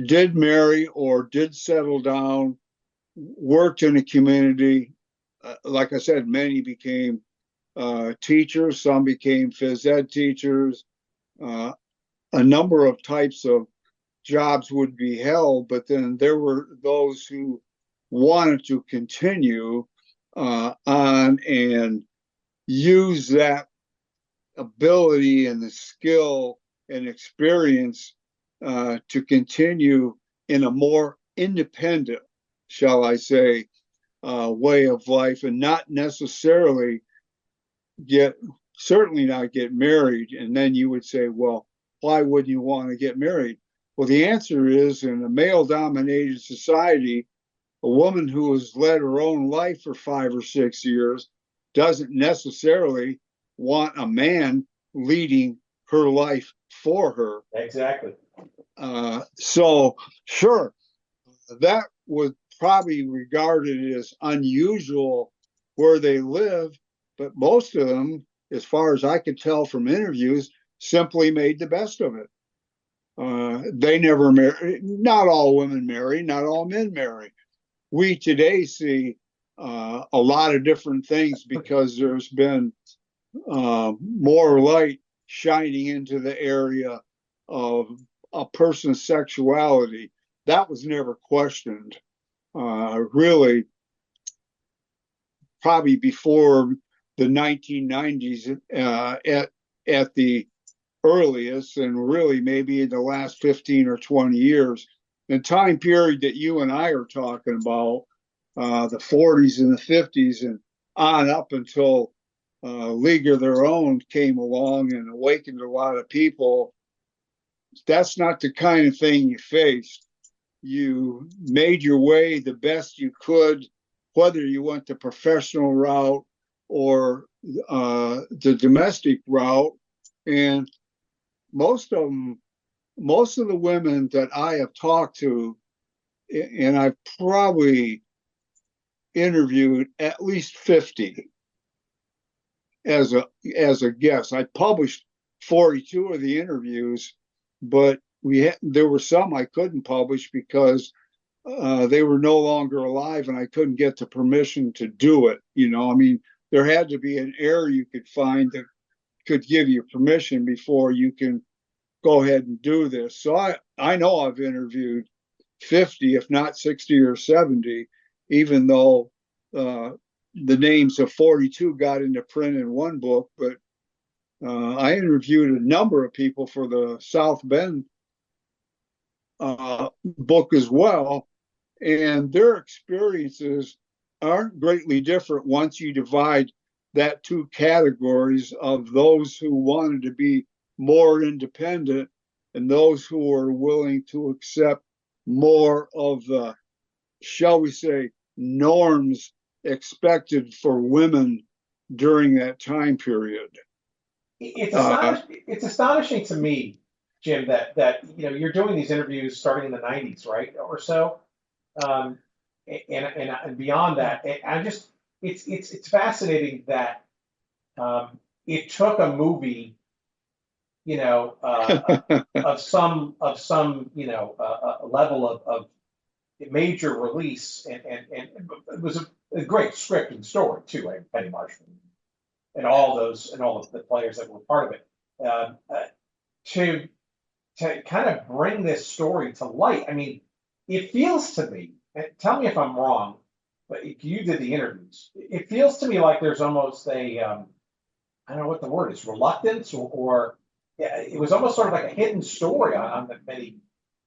did marry or did settle down, worked in a community. Like I said, many became teachers, some became phys ed teachers, a number of types of jobs would be held, but then there were those who wanted to continue on and use that ability and the skill and experience to continue in a more independent, shall I say, way of life, and not necessarily certainly not get married. And then you would say, well, why wouldn't you want to get married? Well, the answer is, in a male dominated society, a woman who has led her own life for 5 or 6 years doesn't necessarily want a man leading her life for her. Exactly. So, sure, that was probably regarded as unusual where they live, but most of them, as far as I could tell from interviews, simply made the best of it. They never marry. Not all women marry, not all men marry. We today see a lot of different things because there's been more light shining into the area of a person's sexuality. That was never questioned, really, probably before the 1990s at the earliest, and really maybe in the last 15 or 20 years. The time period that you and I are talking about, the 40s and the 50s and on up until League of Their Own came along and awakened a lot of people, that's not the kind of thing you faced. You made your way the best you could, whether you went the professional route or the domestic route. And most of the women that I have talked to, and I've probably interviewed at least 50 as a guest. I published 42 of the interviews, but there were some I couldn't publish because they were no longer alive and I couldn't get the permission to do it. I mean, there had to be an error you could find that could give you permission before you can go ahead and do this. So I know I've interviewed 50, if not 60 or 70, even though the names of 42 got into print in one book. But I interviewed a number of people for the South Bend book as well, and their experiences aren't greatly different once you divide that two categories of those who wanted to be more independent and those who were willing to accept more of the, shall we say, norms expected for women during that time period. It's astonishing to me, Jim, that you're doing these interviews starting in the 90s, right, or so, and beyond that. It's fascinating that it took a movie, of some level of major release, and it was a great script and story too, right? Penny Marshall and all of the players that were part of it, to kind of bring this story to light. I mean, it feels to me, and tell me if I'm wrong, but if you did the interviews, it feels to me like there's almost a I don't know what the word is, reluctance, or yeah, it was almost sort of like a hidden story on the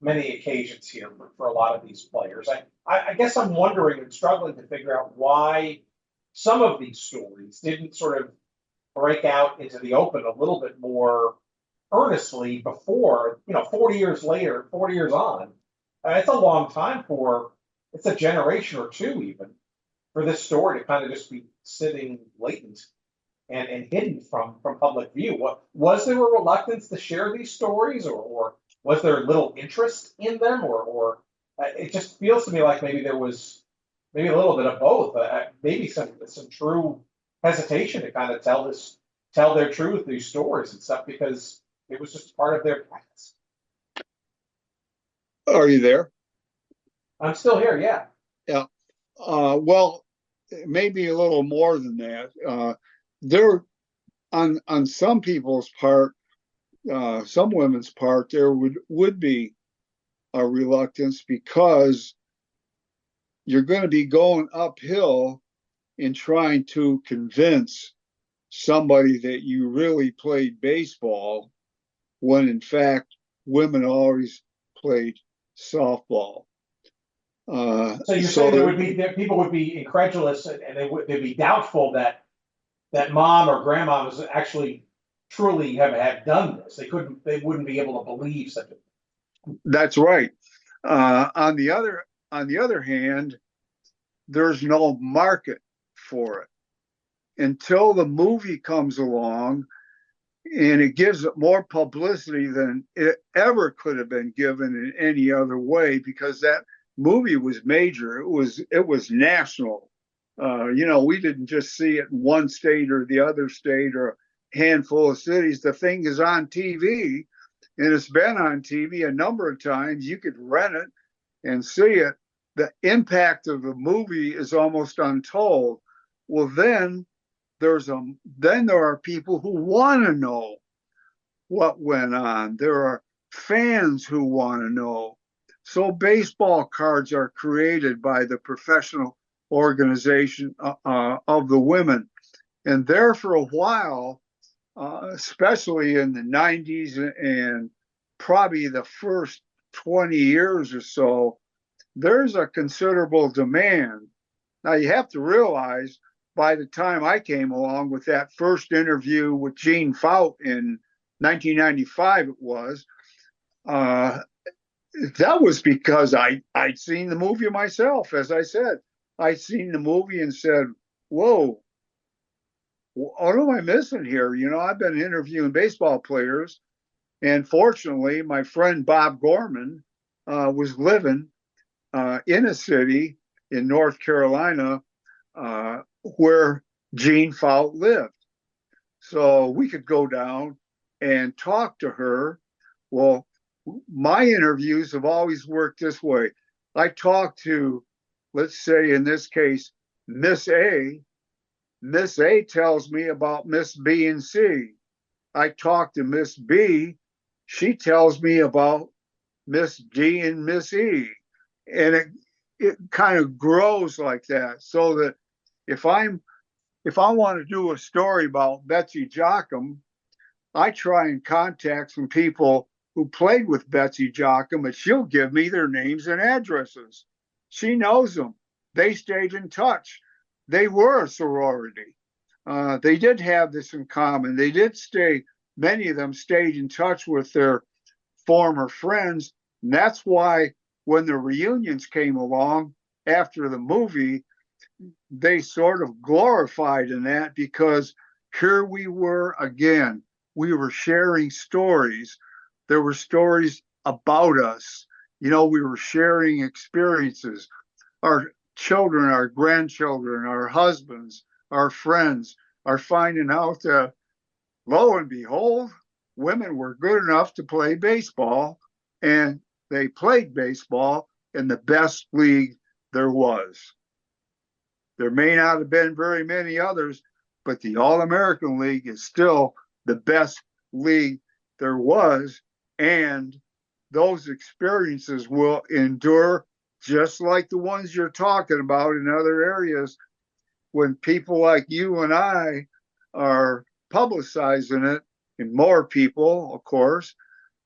many occasions here for a lot of these players. I guess I'm wondering and struggling to figure out why some of these stories didn't sort of break out into the open a little bit more earnestly before, 40 years later, 40 years on. It's a long time it's a generation or two even, for this story to kind of just be sitting latent and hidden from public view. Was there a reluctance to share these stories, or was there little interest in them, or it just feels to me like maybe there was maybe a little bit of both, maybe some true hesitation to kind of tell their truth, these stories and stuff, because it was just part of their past. Are you there? I'm still here, yeah. Yeah. Well, maybe a little more than that. There, on some people's part, some women's part, there would be a reluctance because you're going to be going uphill in trying to convince somebody that you really played baseball when in fact women always played softball. So you're saying that people would be incredulous and they'd be doubtful that mom or grandma was actually truly have done this. They wouldn't be able to believe such a. That's right. On the other hand, there's no market for it until the movie comes along, and it gives it more publicity than it ever could have been given in any other way, because that movie was major. It was national. We didn't just see it in one state or the other state or a handful of cities. The thing is on TV, and it's been on TV a number of times. You could rent it and see it. The impact of the movie is almost untold. Well, then there are people who want to know what went on. There are fans who want to know. So baseball cards are created by the professional organization of the women. And there for a while, especially in the 90s and probably the first 20 years or so, there's a considerable demand. Now, you have to realize by the time I came along with that first interview with Gene Fout in 1995, it was, that was because I'd seen the movie myself. As I said, I'd seen the movie and said, whoa, what am I missing here? I've been interviewing baseball players, and fortunately, my friend Bob Gorman was living in a city in North Carolina where Gene Fout lived. So we could go down and talk to her. Well, my interviews have always worked this way. I talk to, let's say in this case, Miss A. Miss A tells me about Miss B and C. I talk to Miss B. She tells me about Miss D and Miss E. And it kind of grows like that, so that if I want to do a story about Betsy Jochum, I try and contact some people who played with Betsy Jochum, and she'll give me their names and addresses. She knows them. They stayed in touch. They were a sorority. They did have this in common. They did many of them stayed in touch with their former friends. And that's why when the reunions came along after the movie, they sort of glorified in that, because here we were again. We were sharing stories. There were stories about us. We were sharing experiences. Our children, our grandchildren, our husbands, our friends are finding out that, lo and behold, women were good enough to play baseball, and they played baseball in the best league there was. There may not have been very many others, but the All-American League is still the best league there was, and those experiences will endure, just like the ones you're talking about in other areas. When people like you and I are publicizing it, and more people, of course,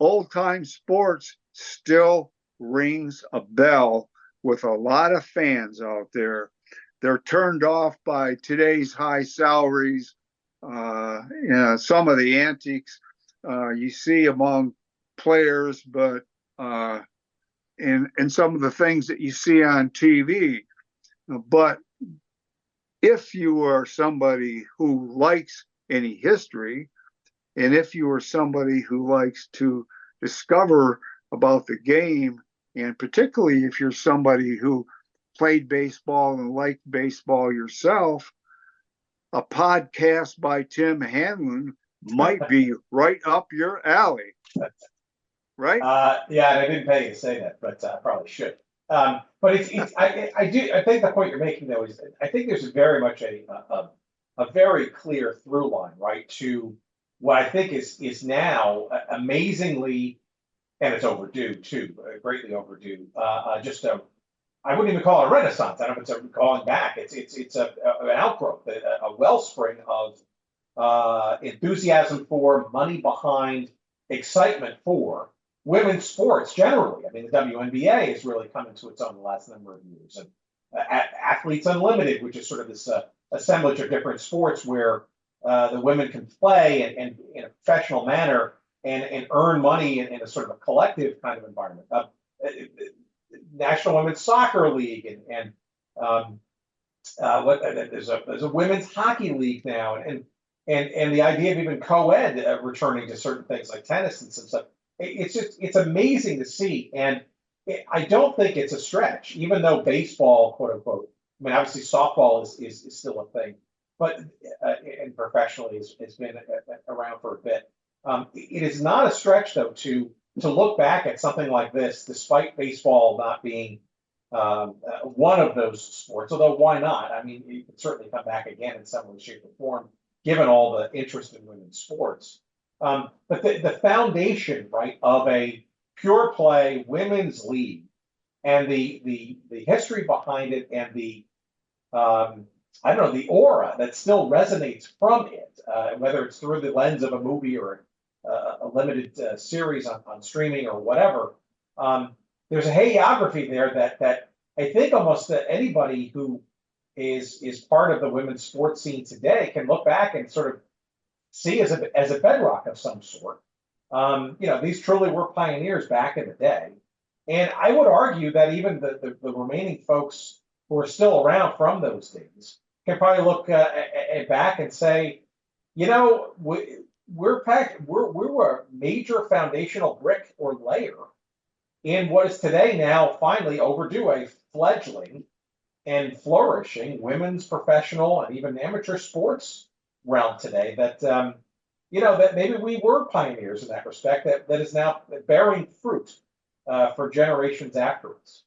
old-time sports still rings a bell with a lot of fans out there. They're turned off by today's high salaries, some of the antics you see among players, but and some of the things that you see on TV. But if you are somebody who likes any history, and if you are somebody who likes to discover about the game, and particularly if you're somebody who played baseball and liked baseball yourself, a podcast by Tim Hanlon might be right up your alley. Right? Yeah, and I didn't pay you to say that, but I probably should. But I think the point you're making, though, is I think there's very much a very clear through line, right, to what I think is now amazingly, and it's overdue too, greatly overdue. Just a, I wouldn't even call it a renaissance. I don't know if it's a calling back. It's an outgrowth, a wellspring of enthusiasm for, money behind, excitement for women's sports generally. I mean, the WNBA has really come into its own the last number of years, and Athletes Unlimited, which is sort of this assemblage of different sports where the women can play and in a professional manner and earn money in a sort of a collective kind of environment. National Women's Soccer League and there's a women's hockey league now, and the idea of even co-ed returning to certain things like tennis and some stuff. It's amazing to see, and I don't think it's a stretch, even though baseball, quote unquote. I mean, obviously softball is still a thing, but and professionally has been around for a bit. It is not a stretch though to look back at something like this, despite baseball not being one of those sports. Although why not? I mean, you can certainly come back again in some way, shape, or form, given all the interest in women's sports. But the foundation, right, of a pure play women's league and the history behind it and the I don't know, the aura that still resonates from it, whether it's through the lens of a movie or a limited series on streaming or whatever. There's a hagiography there that I think almost anybody who is part of the women's sports scene today can look back and sort of see as a bedrock of some sort. These truly were pioneers back in the day. And I would argue that even the remaining folks who are still around from those days can probably look back and say, we were a major foundational brick or layer in what is today now finally overdue a fledgling and flourishing women's professional and even amateur sports realm today that that maybe we were pioneers in that respect that is now bearing fruit for generations after us.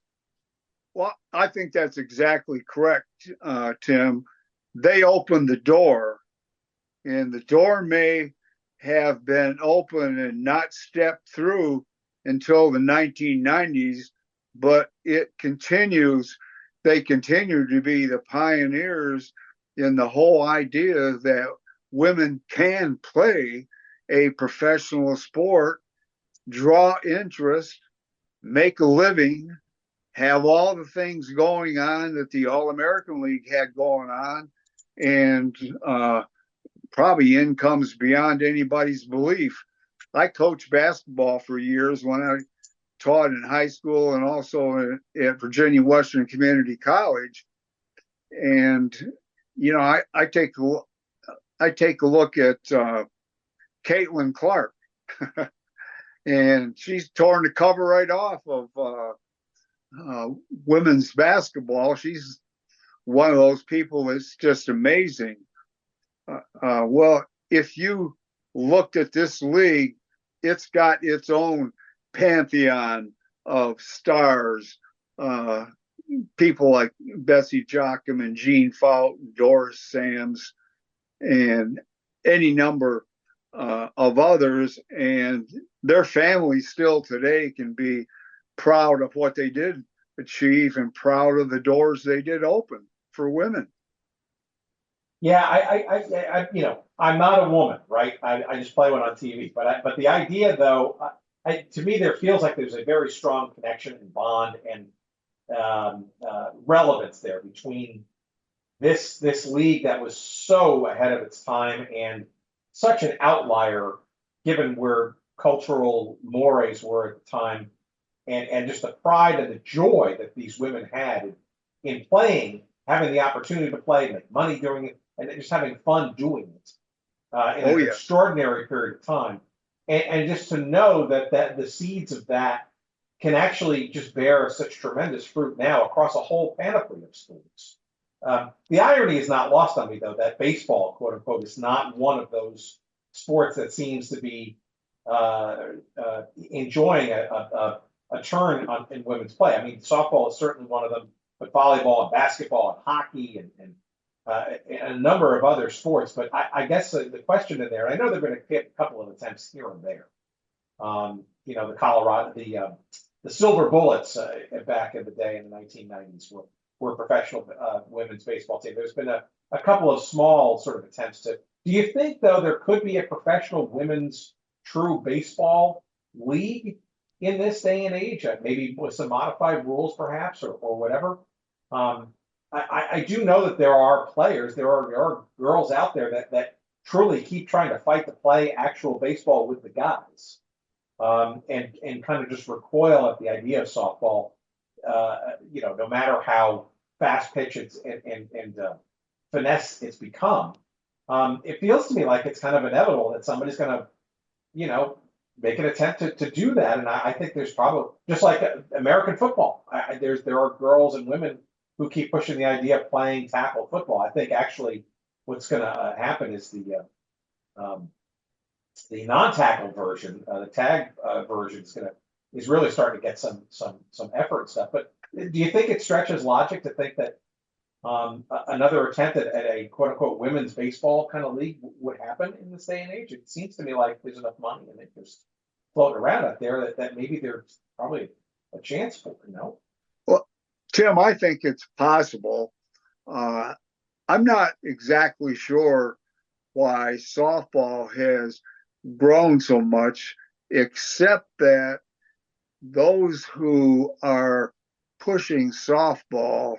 Well, I think that's exactly correct, Tim. They opened the door, and the door may have been open and not stepped through until the 1990s, but it continues. They continue to be the pioneers in the whole idea that women can play a professional sport, draw interest, make a living, have all the things going on that the All-American League had going on, and probably incomes beyond anybody's belief. I coached basketball for years when I taught in high school and also at Virginia Western Community College. And, I take a look at Caitlin Clark, and she's torn the cover right off of women's basketball. She's one of those people that's just amazing. Well, if you looked at this league, it's got its own pantheon of stars, people like Bessie Jocham and Jean Fout, Doris Sams, and any number of others. And their families still today can be proud of what they did achieve and proud of the doors they did open for women. Yeah, I'm not a woman, right? I just play one on TV, but the idea, though, to me, there feels like there's a very strong connection and bond and relevance there between this league that was so ahead of its time and such an outlier, given where cultural mores were at the time, and just the pride and the joy that these women had in playing, having the opportunity to play, make money doing it, and just having fun doing it in an extraordinary period of time. And just to know that the seeds of that can actually just bear such tremendous fruit now across a whole panoply of sports. The irony is not lost on me, though, that baseball, quote unquote, is not one of those sports that seems to be enjoying a turn in women's play. I mean, softball is certainly one of them, but volleyball and basketball and hockey and a number of other sports. But I guess the question in there, I know they're going to get a couple of attempts here and there. The Colorado, the Silver Bullets back in the day in the 1990s were a professional women's baseball team. There's been a couple of small sort of attempts to. Do you think, though, there could be a professional women's true baseball league in this day and age, maybe with some modified rules, perhaps, or whatever? I do know that there are players, there are girls out there that truly keep trying to fight to play actual baseball with the guys, and kind of just recoil at the idea of softball. No matter how fast pitch and finesse it's become, it feels to me like it's kind of inevitable that somebody's going to, make an attempt to do that. And I think there's probably, just like American football, there are girls and women who keep pushing the idea of playing tackle football. I think actually what's going to happen is the non-tackle version, the tag version is really starting to get some effort and stuff. But do you think it stretches logic to think that another attempt at a quote unquote women's baseball kind of league would happen in this day and age? It seems to me like there's enough money and it just floating around out there that maybe there's probably a chance for it, Well, Tim, I think it's possible. I'm not exactly sure why softball has grown so much, except that those who are pushing softball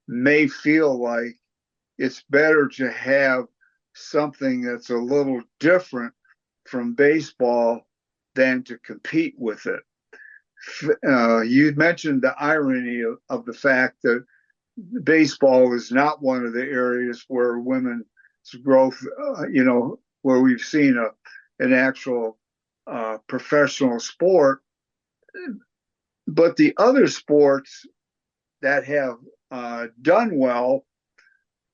may feel like it's better to have something that's a little different from baseball than to compete with it. You mentioned the irony of the fact that baseball is not one of the areas where women's growth, where we've seen an actual professional sport. But the other sports that have done well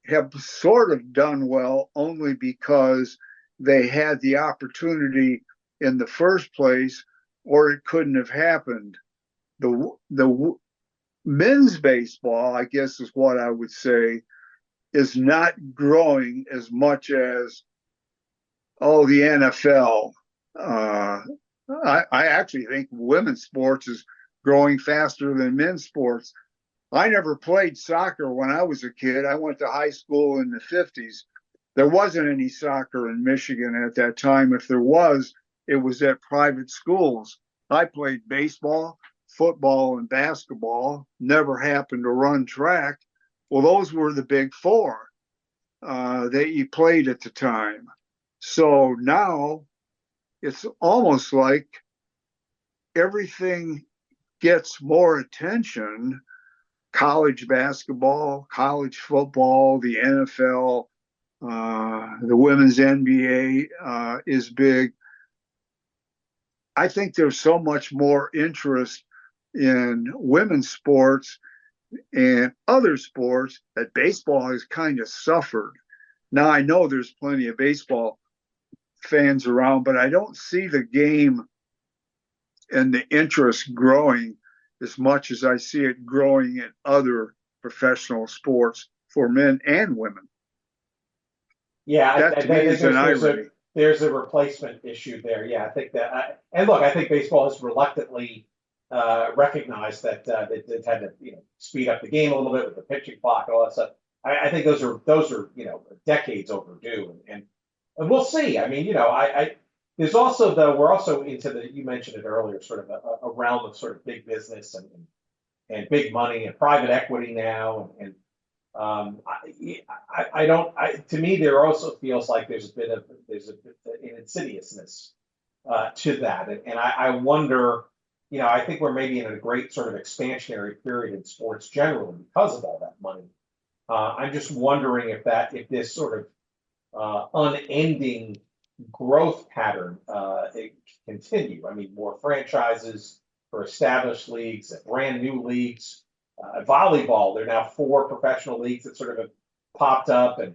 have sort of done well only because they had the opportunity in the first place, or it couldn't have happened. The men's baseball, I guess is what I would say, is not growing as much as the NFL. I actually think women's sports is growing faster than men's sports. I never played soccer when I was a kid. I went to high school in the 50s. There wasn't any soccer in Michigan at that time. If there was, it was at private schools. I played baseball, football, and basketball. Never happened to run track. Well, those were the big four that you played at the time. So now it's almost like everything gets more attention. College basketball, college football, the NFL, the women's NBA is big. I think there's so much more interest in women's sports and other sports that baseball has kind of suffered. Now, I know there's plenty of baseball fans around, but I don't see the game and the interest growing as much as I see it growing in other professional sports for men and women. Yeah, that to me is an irony. There's a replacement issue there. Yeah, I think that. And look, I think baseball has reluctantly recognized that it had to speed up the game a little bit with the pitching clock and all that stuff. I think those are decades overdue, and we'll see. I mean, there's also, though, we're also into you mentioned it earlier, sort of a realm of sort of big business and big money and private equity now. And to me, there also feels like there's a bit of an insidiousness to that. And I wonder, I think we're maybe in a great sort of expansionary period in sports generally because of all that money. I'm just wondering if this sort of unending growth pattern it can continue. I mean, more franchises for established leagues, brand new leagues, volleyball. There are now 4 professional leagues that sort of have popped up, and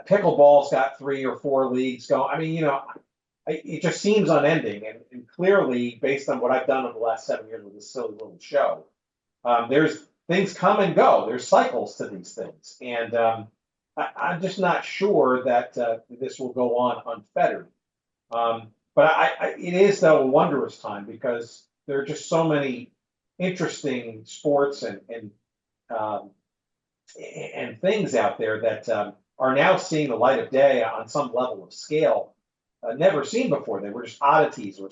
pickleball's got 3 or 4 leagues going. I mean, it just seems unending, and clearly, based on what I've done over the last 7 years with this silly little show, there's things come and go. There's cycles to these things, and I'm just not sure that this will go on unfettered. But it is though a wondrous time because there are just so many interesting sports um, and things out there that are now seeing the light of day on some level of scale never seen before. They were just oddities or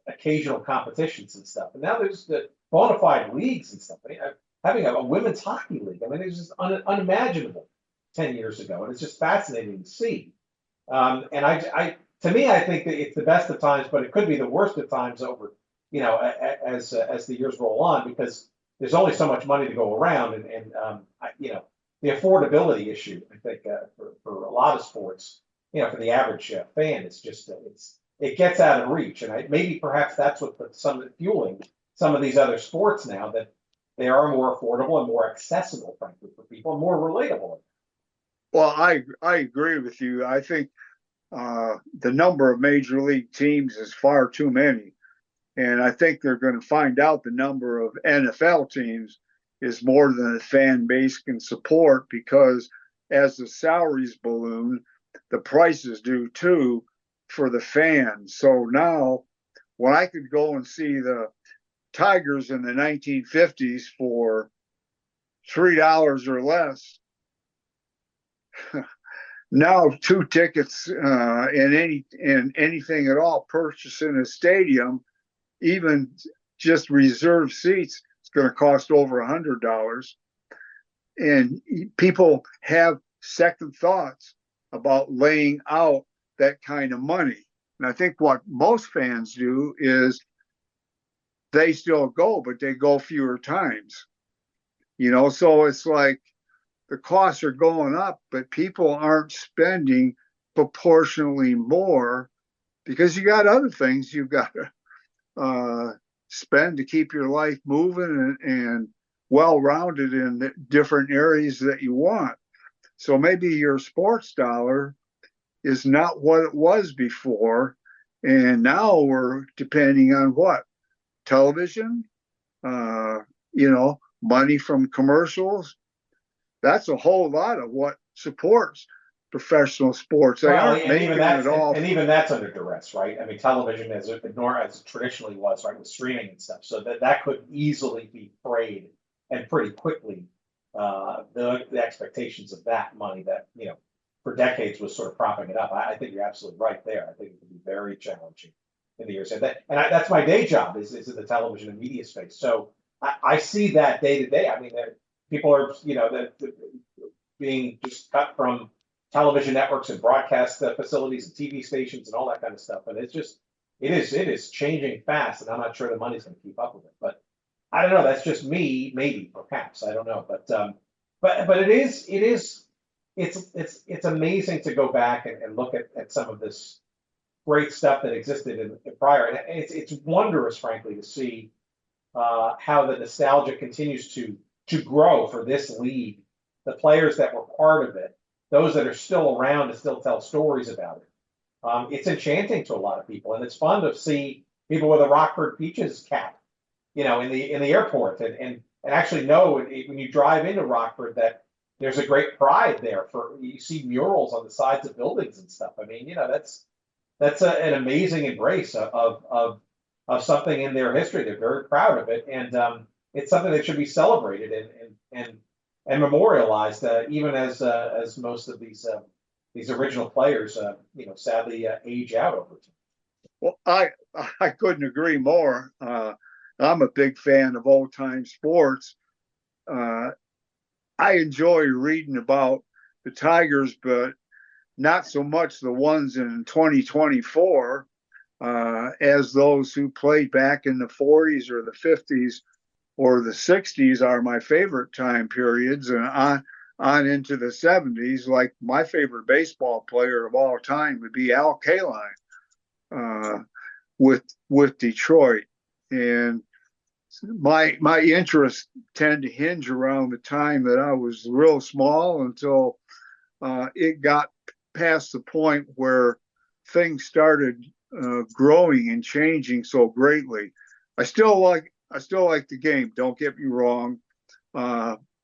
occasional competitions and stuff. And now there's the bona fide leagues and stuff. I mean, having a women's hockey league, I mean, it's just unimaginable 10 years ago, and it's just fascinating to see. And to me, I think that it's the best of times, but it could be the worst of times over, as the years roll on, because there's only so much money to go around, the affordability issue, I think, for a lot of sports, for the average fan, it's just it gets out of reach, and maybe perhaps that's what fueling some of these other sports now, that they are more affordable and more accessible, frankly, for people, and more relatable. Well, I agree with you. I think the number of major league teams is far too many. And I think they're going to find out the number of NFL teams is more than the fan base can support, because as the salaries balloon, the prices do too for the fans. So now, when I could go and see the Tigers in the 1950s for $3 or less, now 2 tickets in anything at all purchased in a stadium, even just reserved seats, it's going to cost over $100. And people have second thoughts about laying out that kind of money. And I think what most fans do is they still go, but they go fewer times. So it's like the costs are going up, but people aren't spending proportionally more, because you got other things you've got to spend to keep your life moving and well-rounded in the different areas that you want. So maybe your sports dollar is not what it was before, and now we're depending on what? Television, money from commercials. That's a whole lot of what supports professional sports. They aren't making it all. And even that's under duress, right? I mean, television as it traditionally was, right, with streaming and stuff. So that could easily be frayed, and pretty quickly. The expectations of that money that, for decades was sort of propping it up. I think you're absolutely right there. I think it could be very challenging in the years ahead. That's my day job is in the television and media space. So I see that day to day. I mean, people are, being just cut from television networks and broadcast facilities and TV stations and all that kind of stuff. And it is changing fast, and I'm not sure the money's going to keep up with it. But I don't know. That's just me, maybe, perhaps. I don't know. But it's amazing to go back and look at some of this great stuff that existed in prior. And it's wondrous, frankly, to see how the nostalgia continues to grow for this league, the players that were part of it, those that are still around to still tell stories about it. It's enchanting to a lot of people, and it's fun to see people with a Rockford Peaches cap, in the airport, and actually know when you drive into Rockford that there's a great pride there. You see murals on the sides of buildings and stuff. I mean, that's an amazing embrace of something in their history. They're very proud of it, and it's something that should be celebrated and memorialized, even as most of these original players, sadly age out over time. Well, I couldn't agree more. I'm a big fan of old time sports. I enjoy reading about the Tigers, but not so much the ones in 2024 as those who played back in the 40s or the 50s or the 60s are my favorite time periods, and on into the 70s. Like my favorite baseball player of all time would be Al Kaline with Detroit. And my interests tend to hinge around the time that I was real small until it got past the point where things started growing and changing so greatly. I still like the game. Don't get me wrong.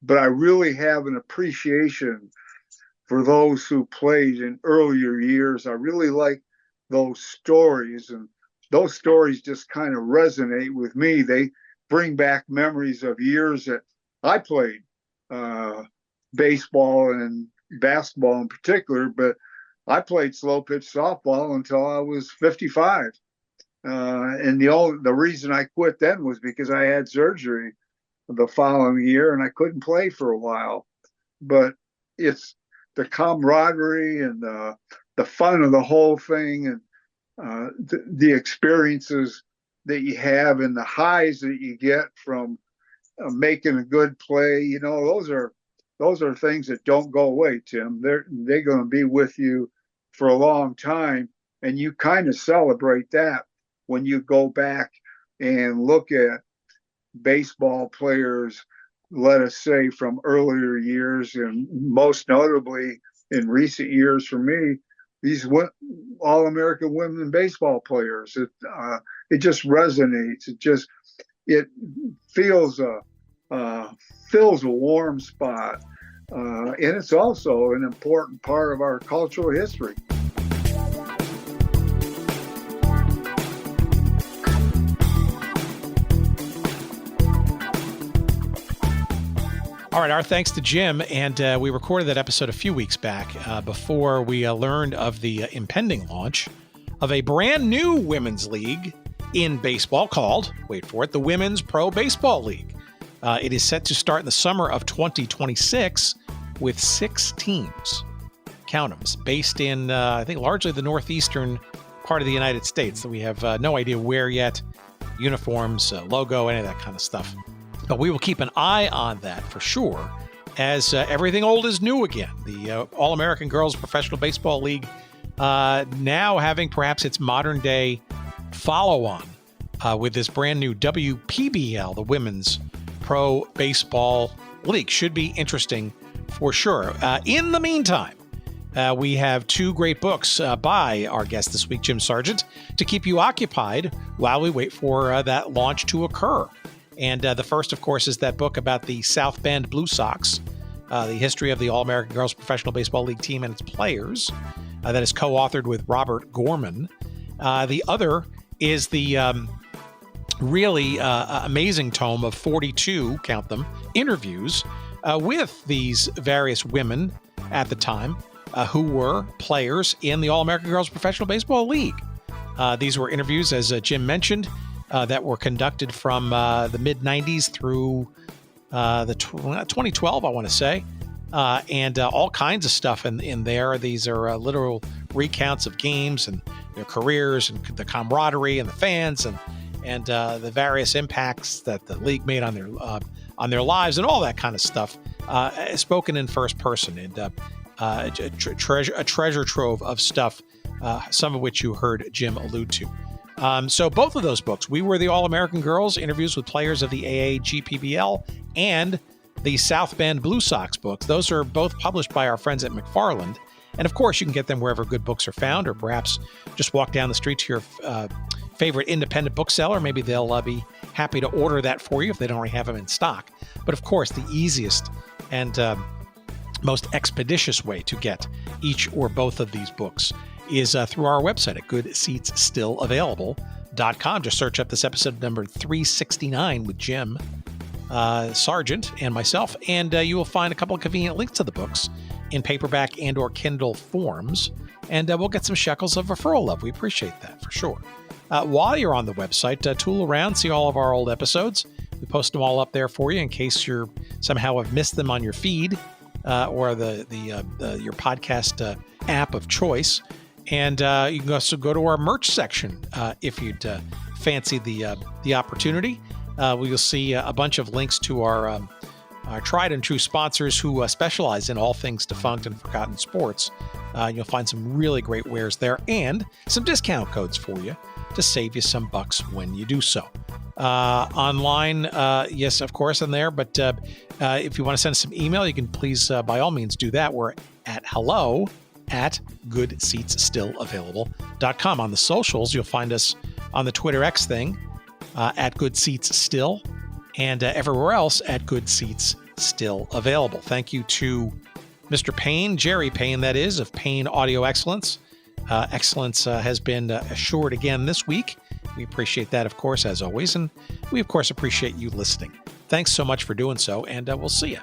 but I really have an appreciation for those who played in earlier years. I really like those stories, and those stories just kind of resonate with me. They bring back memories of years that I played baseball and basketball in particular, but I played slow pitch softball until I was 55. And the reason I quit then was because I had surgery the following year and I couldn't play for a while. But it's the camaraderie and the fun of the whole thing, and the experiences that you have and the highs that you get from making a good play. Those are things that don't go away, Tim. They're going to be with you for a long time, and you kind of celebrate that when you go back and look at baseball players, let us say, from earlier years, and most notably in recent years for me, these All-American women baseball players. It just resonates. It fills a warm spot, and it's also an important part of our cultural history. All right, our thanks to Jim, and we recorded that episode a few weeks back before we learned of the impending launch of a brand new women's league in baseball called, wait for it, the Women's Pro Baseball League. It is set to start in the summer of 2026 with 6 teams, count them, based in, I think, largely the northeastern part of the United States. So we have no idea where yet, uniforms, logo, any of that kind of stuff. But we will keep an eye on that for sure, as everything old is new again. The All-American Girls Professional Baseball League now having perhaps its modern-day follow-on with this brand new WPBL, the Women's Pro Baseball League. Should be interesting for sure. In the meantime, we have 2 great books by our guest this week, Jim Sargent, to keep you occupied while we wait for that launch to occur. And the first, of course, is that book about the South Bend Blue Sox, the history of the All-American Girls Professional Baseball League team and its players, that is co-authored with Robert Gorman. The other is the really amazing tome of 42, count them, interviews with these various women at the time who were players in the All-American Girls Professional Baseball League. These were interviews, as Jim mentioned, that were conducted from the mid-'90s through the 2012, I want to say, and all kinds of stuff in there. These are literal recounts of games and their careers and the camaraderie and the fans and the various impacts that the league made on their lives and all that kind of stuff, spoken in first person, and a treasure trove of stuff, some of which you heard Jim allude to. So both of those books, We Were the All-American Girls, interviews with players of the AAGPBL, and the South Bend Blue Sox books, those are both published by our friends at McFarland. And of course, you can get them wherever good books are found, or perhaps just walk down the street to your favorite independent bookseller. Maybe they'll be happy to order that for you if they don't already have them in stock. But of course, the easiest and most expeditious way to get each or both of these books is through our website at goodseatsstillavailable.com. Just search up this episode number 369 with Jim Sargent and myself, and you will find a couple of convenient links to the books in paperback and or Kindle forms, and we'll get some shekels of referral love. We appreciate that for sure. While you're on the website, tool around, see all of our old episodes. We post them all up there for you in case you're somehow have missed them on your feed or your podcast app of choice. And you can also go to our merch section if you'd fancy the opportunity. You'll see a bunch of links to our tried and true sponsors who specialize in all things defunct and forgotten sports. You'll find some really great wares there and some discount codes for you to save you some bucks when you do so. Online, yes, of course, in there. But if you want to send us some email, you can please, by all means, do that. We're at hello@goodseatsstillavailable.com. On the socials, you'll find us on the Twitter X thing at Good Seats Still, and everywhere else at Good Seats still available. Thank you to Mr. Payne, Jerry Payne, that is, of Payne Audio Excellence. Excellence has been assured again this week. We appreciate that, of course, as always. And we, of course, appreciate you listening. Thanks so much for doing so, and we'll see you